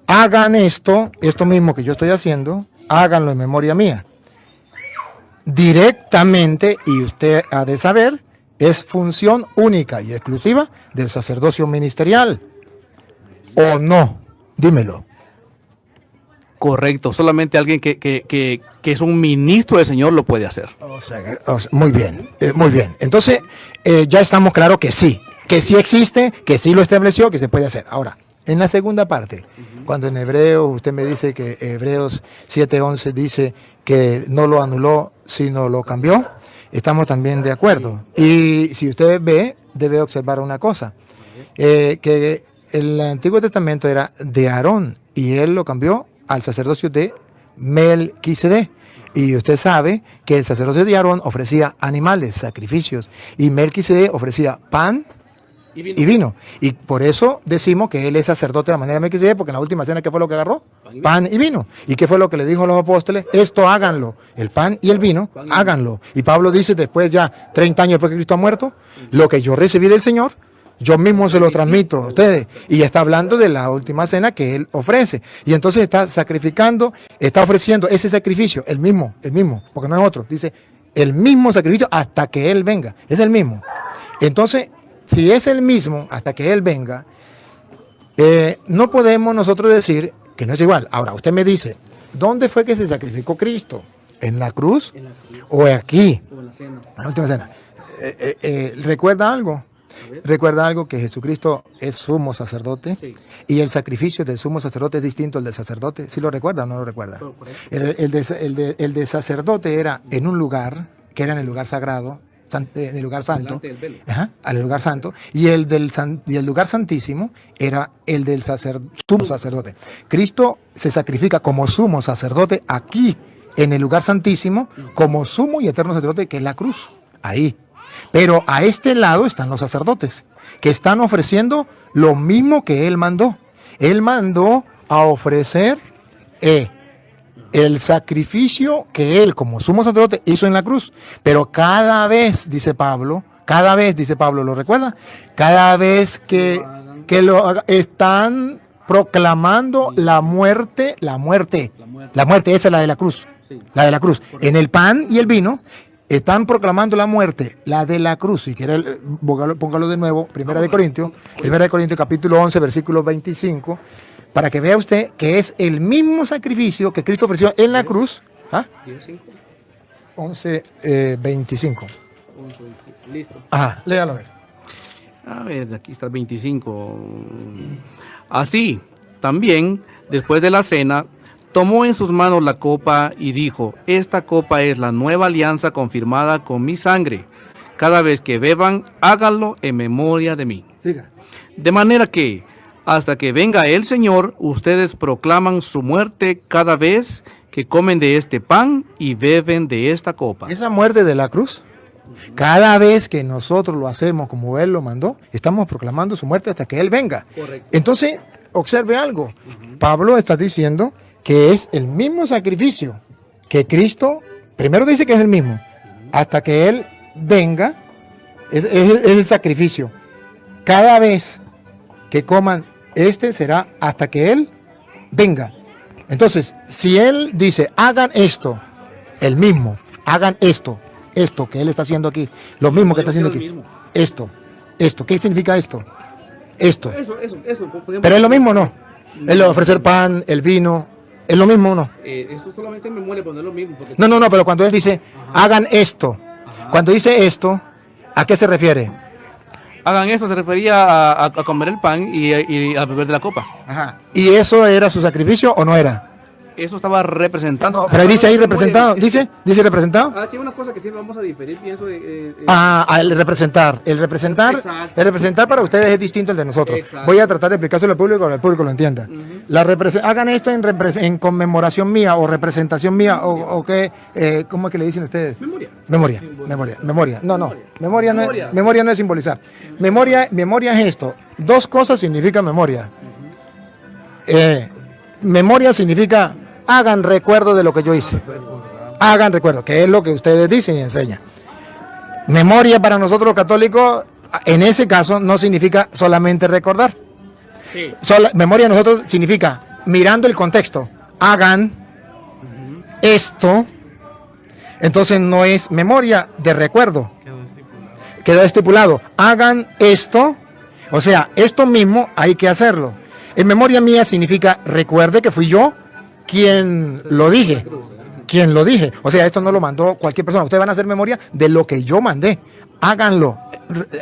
Hagan esto mismo que yo estoy haciendo, háganlo en memoria mía. Directamente, y usted ha de saber, es función única y exclusiva del sacerdocio ministerial. ¿O no? Dímelo. Correcto, solamente alguien que es un ministro del Señor lo puede hacer. Muy bien, muy bien. Entonces, ya estamos claros que sí existe, que sí lo estableció, que se puede hacer. Ahora, en la segunda parte, cuando en Hebreos, usted me dice que Hebreos 7:11 dice que no lo anuló, sino lo cambió, estamos también de acuerdo. Y si usted ve, debe observar una cosa, que el Antiguo Testamento era de Aarón y él lo cambió al sacerdocio de Melquisedec. Y usted sabe que el sacerdocio de Aarón ofrecía animales, sacrificios, y Melquisedec ofrecía pan y vino. Y por eso decimos que él es sacerdote de la manera de Melquisedec, porque en la última cena, ¿qué fue lo que agarró? Pan y vino. ¿Y qué fue lo que le dijo a los apóstoles? Esto háganlo. El pan y el vino, háganlo. Y Pablo dice, después ya 30 años después que Cristo ha muerto, lo que yo recibí del Señor, yo mismo se lo transmito a ustedes. Y está hablando de la última cena que él ofrece. Y entonces está sacrificando, está ofreciendo ese sacrificio, el mismo, porque no es otro. Dice, el mismo sacrificio hasta que él venga. Es el mismo. Entonces, si es el mismo hasta que él venga, no podemos nosotros decir que no es igual. Ahora, usted me dice, ¿dónde fue que se sacrificó Cristo? ¿En la cruz? ¿O aquí? ¿O en la cena? En la última cena. ¿Recuerda algo? Recuerda algo, que Jesucristo es sumo sacerdote, sí, y el sacrificio del sumo sacerdote es distinto al del sacerdote. ¿Sí lo recuerda o no lo recuerda? El de sacerdote era en un lugar, que era en el lugar sagrado, en el lugar santo, al lugar santo, y el lugar santísimo era el del sumo sacerdote. Cristo se sacrifica como sumo sacerdote aquí, en el lugar santísimo, como sumo y eterno sacerdote, que es la cruz, ahí. Pero a este lado están los sacerdotes, que están ofreciendo lo mismo que él mandó. Él mandó a ofrecer el sacrificio que él, como sumo sacerdote, hizo en la cruz. Pero cada vez, dice Pablo, ¿lo recuerda? Cada vez que lo están proclamando la muerte, esa es la de la cruz, la de la cruz. En el pan y el vino están proclamando la muerte, la de la cruz. Si quiere, póngalo de nuevo, Primera de Corintios capítulo 11, versículo 25, para que vea usted que es el mismo sacrificio que Cristo ofreció en la cruz. ¿Ah? 11, 25. Listo. Ajá, léalo a ver. A ver, aquí está el 25. Así, también, después de la cena, tomó en sus manos la copa y dijo, esta copa es la nueva alianza confirmada con mi sangre. Cada vez que beban, háganlo en memoria de mí. Siga. De manera que, hasta que venga el Señor, ustedes proclaman su muerte cada vez que comen de este pan y beben de esta copa. Esa muerte de la cruz, cada vez que nosotros lo hacemos como Él lo mandó, estamos proclamando su muerte hasta que Él venga. Correcto. Entonces, observe algo. Pablo está diciendo que es el mismo sacrificio que Cristo, primero dice que es el mismo, hasta que Él venga, es el sacrificio. Cada vez que coman, este será hasta que Él venga. Entonces, si Él dice, hagan esto, el mismo, hagan esto que Él está haciendo aquí, lo mismo que está haciendo aquí, esto, ¿qué significa esto? Esto. Eso. Pero es lo mismo, ¿no? El ofrecer pan, el vino, ¿es lo mismo o no? Eso solamente en memoria, pero no es lo mismo. Porque... No, pero cuando Él dice, hagan esto, cuando dice esto, ¿a qué se refiere? Hagan esto, se refería a comer el pan y a beber de la copa. Ajá. ¿Y eso era su sacrificio o no era? Eso estaba representando. Pero ahí dice ahí representado, dice representado. Aquí hay una cosa que siempre vamos a diferir, pienso. El representar. Exacto. El representar para ustedes es distinto al de nosotros. Exacto. Voy a tratar de explicárselo al público, para que el público lo entienda. Hagan esto en conmemoración mía o representación mía o qué, ¿cómo es que le dicen ustedes? Memoria. Memoria. No. Memoria no es simbolizar. Memoria es esto. Dos cosas significa memoria. Memoria significa hagan recuerdo de lo que yo hice. Hagan recuerdo, que es lo que ustedes dicen y enseñan. Memoria para nosotros los católicos, en ese caso, no significa solamente recordar. Sí. Memoria nosotros significa, mirando el contexto, hagan esto. Entonces no es memoria de recuerdo. Quedó estipulado. Hagan esto. O sea, esto mismo hay que hacerlo. En memoria mía significa, recuerde que fui yo quien lo dije. O sea, esto no lo mandó cualquier persona. Ustedes van a hacer memoria de lo que yo mandé. Háganlo.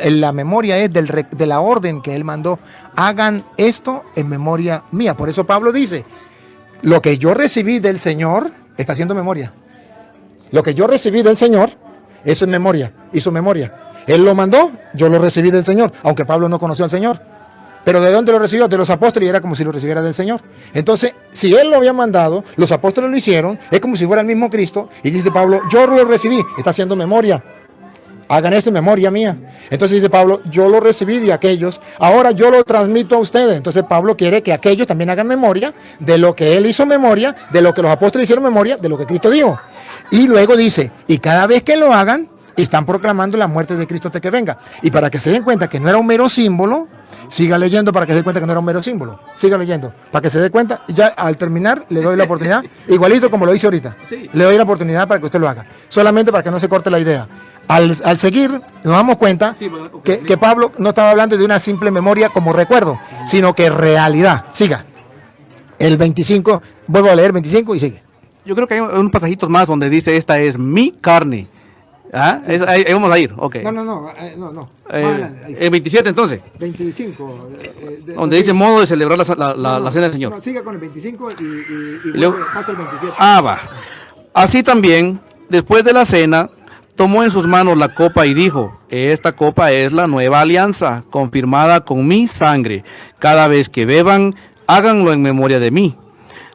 La memoria es de la orden que Él mandó. Hagan esto en memoria mía. Por eso Pablo dice, lo que yo recibí del Señor, está haciendo memoria. Lo que yo recibí del Señor, eso es memoria. Hizo memoria. Él lo mandó, yo lo recibí del Señor. Aunque Pablo no conoció al Señor. Pero ¿de dónde lo recibió? De los apóstoles, y era como si lo recibiera del Señor. Entonces, si Él lo había mandado, los apóstoles lo hicieron, es como si fuera el mismo Cristo, y dice Pablo, yo lo recibí, está haciendo memoria. Hagan esto en memoria mía. Entonces dice Pablo, yo lo recibí de aquellos, ahora yo lo transmito a ustedes. Entonces Pablo quiere que aquellos también hagan memoria de lo que Él hizo memoria, de lo que los apóstoles hicieron memoria, de lo que Cristo dijo. Y luego dice, y cada vez que lo hagan, están proclamando la muerte de Cristo hasta que venga. Y para que se den cuenta que no era un mero símbolo, siga leyendo para que se dé cuenta que no era un mero símbolo. Siga leyendo para que se dé cuenta. Ya al terminar le doy la oportunidad, igualito como lo hice ahorita. Sí. Le doy la oportunidad para que usted lo haga. Solamente para que no se corte la idea. Al seguir, nos damos cuenta que Pablo no estaba hablando de una simple memoria como recuerdo, sino que realidad. Siga. El 25, vuelvo a leer 25 y sigue. Yo creo que hay unos pasajitos más donde dice, esta es mi carne. ¿Ah? Ahí vamos a ir, ok. No. El 27 entonces, 25. donde dice modo de celebrar la cena del Señor. No, siga con el 25 y luego pasa el 27. Va. Así también, después de la cena, tomó en sus manos la copa y dijo, esta copa es la nueva alianza, confirmada con mi sangre. Cada vez que beban, háganlo en memoria de mí.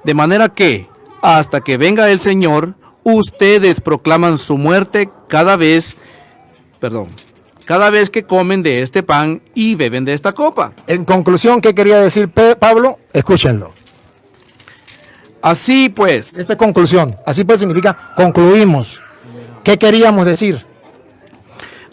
De manera que, hasta que venga el Señor, ustedes proclaman su muerte cada vez que comen de este pan y beben de esta copa. En conclusión, ¿qué quería decir Pablo? Escúchenlo. Así pues, Esta es conclusión. Así pues significa concluimos. ¿Qué queríamos decir?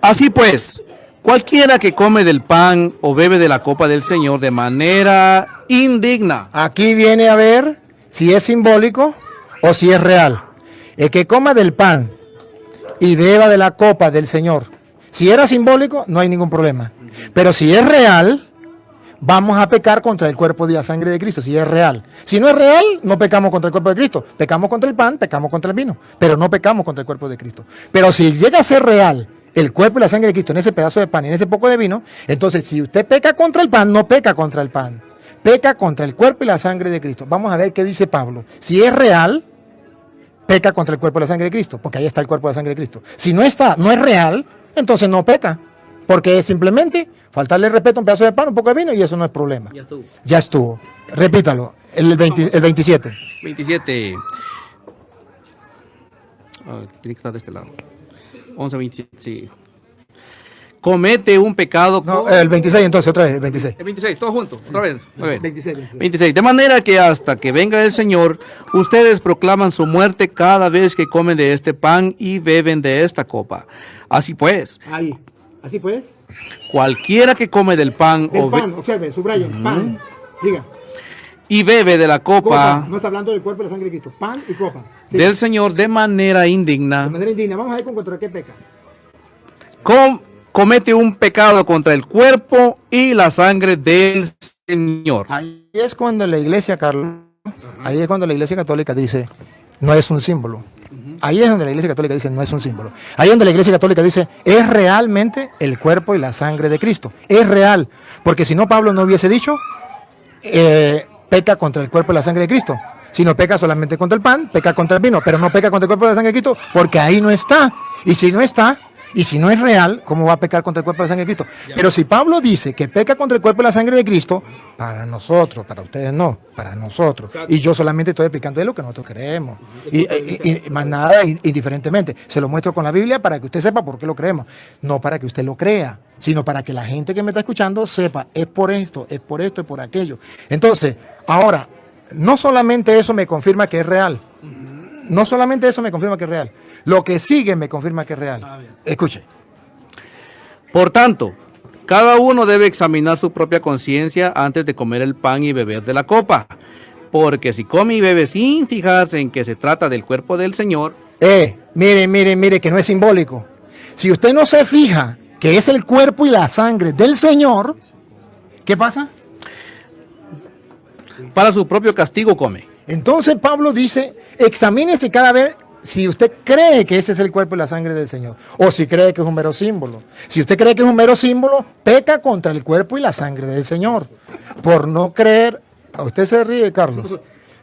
así pues, cualquiera que come del pan o bebe de la copa del Señor de manera indigna. Aquí viene a ver si es simbólico o si es real. El que coma del pan y beba de la copa del Señor, si era simbólico, no hay ningún problema. Pero si es real, vamos a pecar contra el cuerpo y la sangre de Cristo, si es real. Si no es real, no pecamos contra el cuerpo de Cristo. Pecamos contra el pan, pecamos contra el vino, pero no pecamos contra el cuerpo de Cristo. Pero si llega a ser real el cuerpo y la sangre de Cristo en ese pedazo de pan y en ese poco de vino, entonces si usted peca contra el pan, no peca contra el pan, peca contra el cuerpo y la sangre de Cristo. Vamos a ver qué dice Pablo. Si es real, peca contra el cuerpo y la sangre de Cristo, porque ahí está el cuerpo y la sangre de Cristo. Si no está, no es real, entonces no peca. Porque es simplemente faltarle respeto a un pedazo de pan, un poco de vino y eso no es problema. Ya estuvo. Ya estuvo. Repítalo, el 27. 27. Tiene que estar de este lado. 11, 27, sí. Comete un pecado. No, el 26 entonces, otra vez, el 26. El 26, todos juntos, otra vez. Muy bien. 26. 26. De manera que hasta que venga el Señor, ustedes proclaman su muerte cada vez que comen de este pan y beben de esta copa. Así pues, Ahí. Así pues. cualquiera que come del pan, El pan, observe, subrayen, pan. Siga. y bebe de la Copa. copa No está hablando del cuerpo y la sangre de Cristo. Pan y copa. Siga. del Señor de manera De indigna, manera indigna. Vamos a ver contra qué peca. comete un pecado contra el cuerpo y la sangre del Señor. Ahí es cuando la iglesia, Carlos, ahí es cuando la iglesia católica dice, no es un símbolo. Ahí es donde la iglesia católica dice, no es un símbolo. Ahí es donde la iglesia católica dice, es realmente el cuerpo y la sangre de Cristo. Es real. Porque si no, Pablo no hubiese dicho, peca contra el cuerpo y la sangre de Cristo. Sino peca solamente contra el pan, peca contra el vino, pero no peca contra el cuerpo y la sangre de Cristo, porque ahí no está. Y si no está, y si no es real, ¿cómo va a pecar contra el cuerpo y la sangre de Cristo? Pero si Pablo dice que peca contra el cuerpo y la sangre de Cristo, para nosotros, para ustedes no, para nosotros. Y yo solamente estoy explicando de lo que nosotros creemos. Y más nada, indiferentemente. Se lo muestro con la Biblia para que usted sepa por qué lo creemos. No para que usted lo crea, sino para que la gente que me está escuchando sepa, es por esto, es por aquello. Entonces, ahora, no solamente eso me confirma que es real. No solamente eso me confirma que es real. Lo que sigue me confirma que es real. Escuche. Por tanto, cada uno debe examinar su propia conciencia antes de comer el pan y beber de la copa. Porque si come y bebe sin fijarse en que se trata del cuerpo del Señor, Mire, que no es simbólico. Si usted no se fija que es el cuerpo y la sangre del Señor, ¿qué pasa? para su propio castigo come. Entonces Pablo dice, examínese cada vez si usted cree que ese es el cuerpo y la sangre del Señor, o si cree que es un mero símbolo. Si usted cree que es un mero símbolo, peca contra el cuerpo y la sangre del Señor. Por no creer, a usted se ríe, Carlos.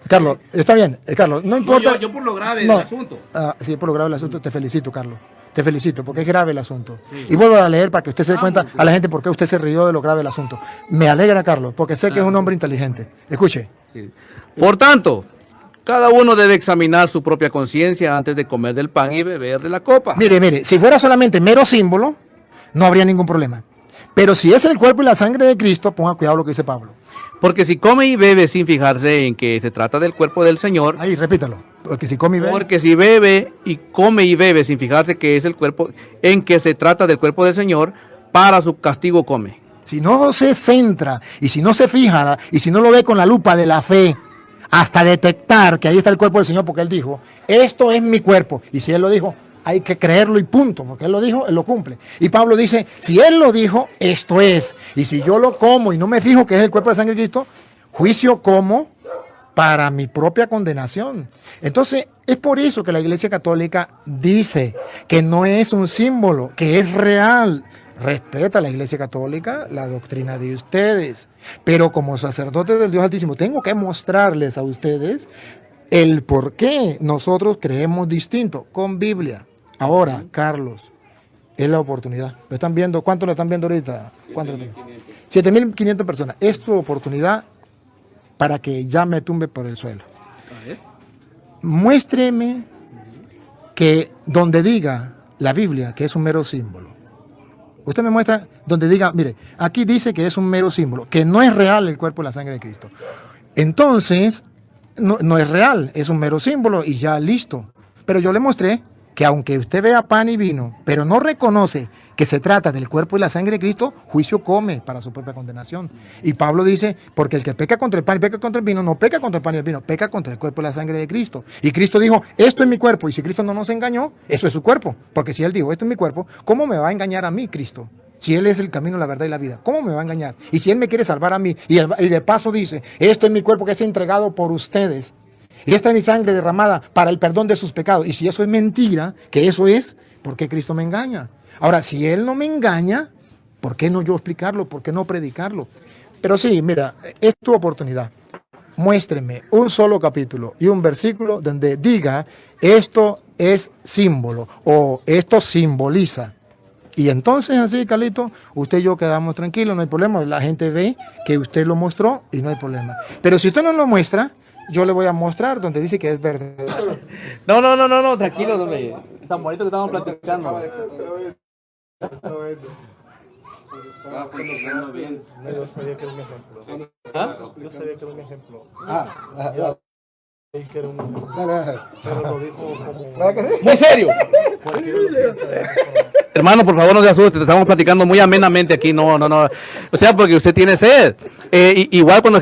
Carlos, está bien, Carlos, no importa. yo por lo grave No. del asunto. Sí, por lo grave del asunto, te felicito, Carlos. Te felicito, porque es grave el asunto. Y vuelvo a leer para que usted se dé cuenta a la gente por qué usted se rió de lo grave del asunto. Me alegra, Carlos, porque sé que es un hombre inteligente. Escuche. Sí. Por tanto, cada uno debe examinar su propia conciencia antes de comer del pan y beber de la copa. Mire, si fuera solamente mero símbolo, no habría ningún problema. Pero si es el cuerpo y la sangre de Cristo, ponga cuidado lo que dice Pablo. Porque si come y bebe sin fijarse en que se trata del cuerpo del Señor, Ahí, repítalo. Porque si come y bebe. porque si bebe y come y bebe sin fijarse que es el cuerpo, en que se trata del cuerpo del Señor, para su castigo come. Si no se centra y si no se fija y si no lo ve con la lupa de la fe, hasta detectar que ahí está el cuerpo del Señor, porque Él dijo, esto es mi cuerpo. Y si Él lo dijo, hay que creerlo y punto, porque Él lo dijo, Él lo cumple. Y Pablo dice, si Él lo dijo, esto es. Y si yo lo como y no me fijo que es el cuerpo de sangre de Cristo, juicio como para mi propia condenación. Entonces, es por eso que la Iglesia Católica dice que no es un símbolo, que es real. Respeta la Iglesia Católica, la doctrina de ustedes. Pero como sacerdote del Dios Altísimo, tengo que mostrarles a ustedes el por qué nosotros creemos distinto con Biblia. Ahora, Carlos, es la oportunidad. ¿Lo están viendo? ¿Cuánto lo están viendo ahorita? 7.500 personas. Es tu oportunidad para que ya me tumbe por el suelo. Muéstreme que donde diga la Biblia que es un mero símbolo. Usted me muestra donde diga, mire, aquí dice que es un mero símbolo, que no es real el cuerpo y la sangre de Cristo. Entonces, no es real, es un mero símbolo y ya listo. Pero yo le mostré que aunque usted vea pan y vino, pero no reconoce que se trata del cuerpo y la sangre de Cristo, juicio come para su propia condenación. Y Pablo dice, porque el que peca contra el pan y peca contra el vino, no peca contra el pan y el vino, peca contra el cuerpo y la sangre de Cristo. Y Cristo dijo, esto es mi cuerpo. Y si Cristo no nos engañó, eso es su cuerpo. Porque si Él dijo, esto es mi cuerpo, ¿cómo me va a engañar a mí, Cristo? Si Él es el camino, la verdad y la vida, ¿cómo me va a engañar? Y si Él me quiere salvar a mí, y de paso dice, esto es mi cuerpo que es entregado por ustedes, y esta es mi sangre derramada para el perdón de sus pecados. Y si eso es mentira, que eso es, ¿por qué Cristo me engaña? Ahora, si Él no me engaña, ¿por qué no yo explicarlo? ¿Por qué no predicarlo? Pero sí, mira, es tu oportunidad. Muéstreme un solo capítulo y un versículo donde diga, esto es símbolo o esto simboliza. Y entonces así, Carlito, usted y yo quedamos tranquilos, no hay problema. La gente ve que usted lo mostró y no hay problema. Pero si usted no lo muestra, yo le voy a mostrar donde dice que es verde. No, tranquilo, hombre. Tan bonito que estamos platicando. Yo sabía que era un ejemplo. ¿Ah? Yo sabía que era un ejemplo. Que era un ejemplo. Dale. Pero lo dijo como... ¿Verdad que sí? Muy serio. cualquier- Hermano, por favor, no se asuste, te estamos platicando muy amenamente aquí, no. O sea, porque usted tiene sed. Igual cuando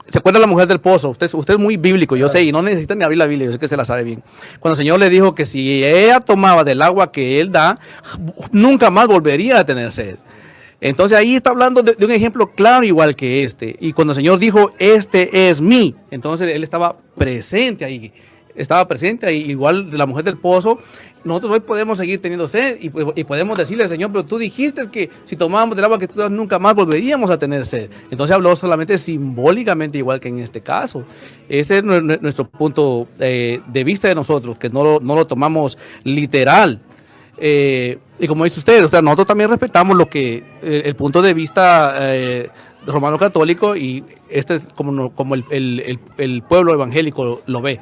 se acuerda la mujer del pozo, usted es muy bíblico, yo sé, y no necesita ni abrir la Biblia, yo sé que se la sabe bien. Cuando el Señor le dijo que si ella tomaba del agua que Él da, nunca más volvería a tener sed. Entonces ahí está hablando de un ejemplo claro igual que este. Y cuando el Señor dijo, este es mí, entonces Él estaba presente ahí. Igual de la mujer del pozo. Nosotros hoy podemos seguir teniendo sed y podemos decirle, Señor, pero tú dijiste que si tomábamos del agua que tú das, nunca más volveríamos a tener sed. Entonces habló solamente simbólicamente, igual que en este caso. Este es nuestro punto de vista de nosotros, que no lo tomamos literal. Y como dice usted, o sea, nosotros también respetamos lo que el punto de vista romano católico, y este es como el pueblo evangélico lo ve,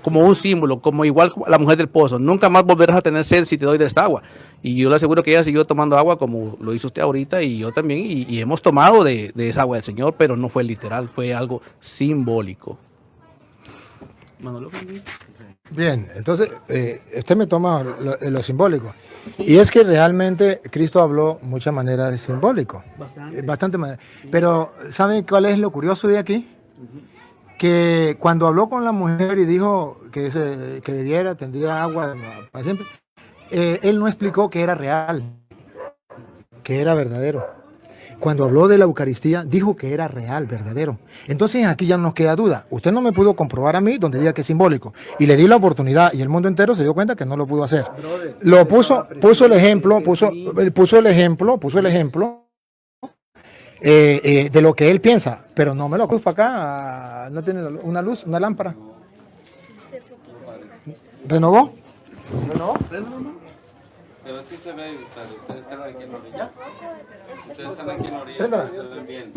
como un símbolo, como igual la mujer del pozo. Nunca más volverás a tener sed si te doy de esta agua. Y yo le aseguro que ella siguió tomando agua como lo hizo usted ahorita, y yo también, y hemos tomado de esa agua del Señor, pero no fue literal, fue algo simbólico. Manolo. Bien, entonces usted me toma lo simbólico. Y es que realmente Cristo habló muchas maneras de simbólico. Bastante manera. Pero ¿saben cuál es lo curioso de aquí? Que cuando habló con la mujer y dijo que bebiera, tendría agua para siempre, él no explicó que era real, que era verdadero. Cuando habló de la Eucaristía, dijo que era real, verdadero. Entonces aquí ya no nos queda duda. Usted no me pudo comprobar a mí donde diga que es simbólico. Y le di la oportunidad y el mundo entero se dio cuenta que no lo pudo hacer. Lo puso el ejemplo de lo que él piensa, pero no me lo puso para acá. No tiene una luz, una lámpara. ¿Renovó? Pero sí se ve, pero ustedes están aquí en la orilla. Ustedes están aquí en la orilla, Préndala. se ven bien.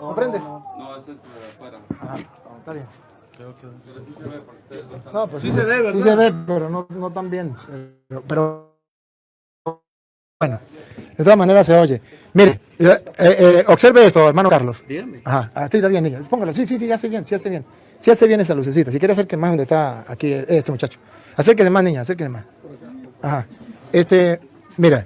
¿No prende? No, eso es de afuera. Ajá, está bien. Pero sí se ve porque ustedes no están. No, pues Sí se ve, ¿verdad? Sí se ve, pero no tan bien. Pero bueno, de todas maneras se oye. Mire, observe esto, hermano Carlos. Dígame. Ajá, así está bien, niña. Póngalo, sí, hace bien, sí hace bien. Sí hace bien esa lucecita. Si quiere acerque más donde está aquí este muchacho. Acérquese más, niña, acérquese más. Ajá. Mira,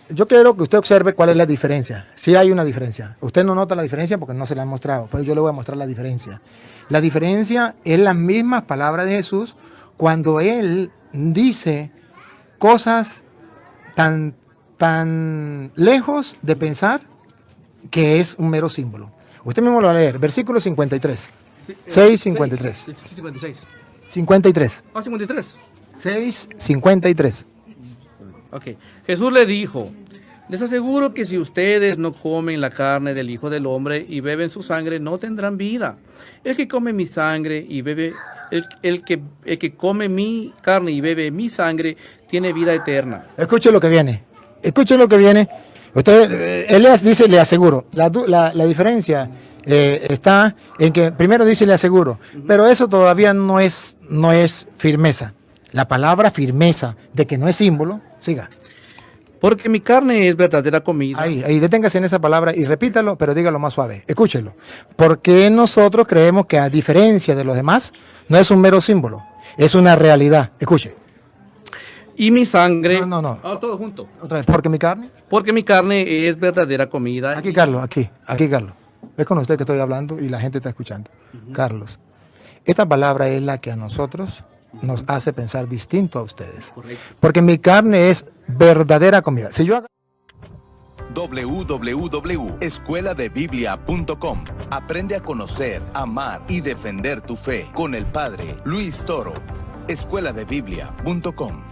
yo quiero que usted observe cuál es la diferencia. Sí hay una diferencia. Usted no nota la diferencia porque no se la han mostrado, pero yo le voy a mostrar la diferencia. La diferencia es las mismas palabras de Jesús cuando Él dice cosas tan lejos de pensar que es un mero símbolo. Usted mismo lo va a leer, versículo 53. 6:53. 56. 53. Ah, 53. 6:53. Ok. Jesús le dijo, les aseguro que si ustedes no comen la carne del Hijo del Hombre y beben su sangre, no tendrán vida. El que come mi sangre y bebe, el que come mi carne y bebe mi sangre, tiene vida eterna. Escuche lo que viene. Escuche lo que viene. Usted, él dice, le aseguro. La diferencia está en que primero dice, le aseguro. Pero eso todavía no es firmeza. La palabra firmeza de que no es símbolo, siga. Porque mi carne es verdadera comida. Ahí, deténgase en esa palabra y repítalo, pero dígalo más suave. Escúchelo. Porque nosotros creemos que a diferencia de los demás, no es un mero símbolo, es una realidad. Escuche. Y mi sangre... No. Todo junto. Otra vez. Porque mi carne. Porque mi carne es verdadera comida. Aquí, Carlos, aquí, Carlos. Es con usted que estoy hablando y la gente está escuchando. Carlos, esta palabra es la que a nosotros nos hace pensar distinto a ustedes. Porque mi carne es verdadera comida. Si yo www.escueladebiblia.com. Aprende a conocer, amar y defender tu fe con el Padre Luis Toro. escueladebiblia.com.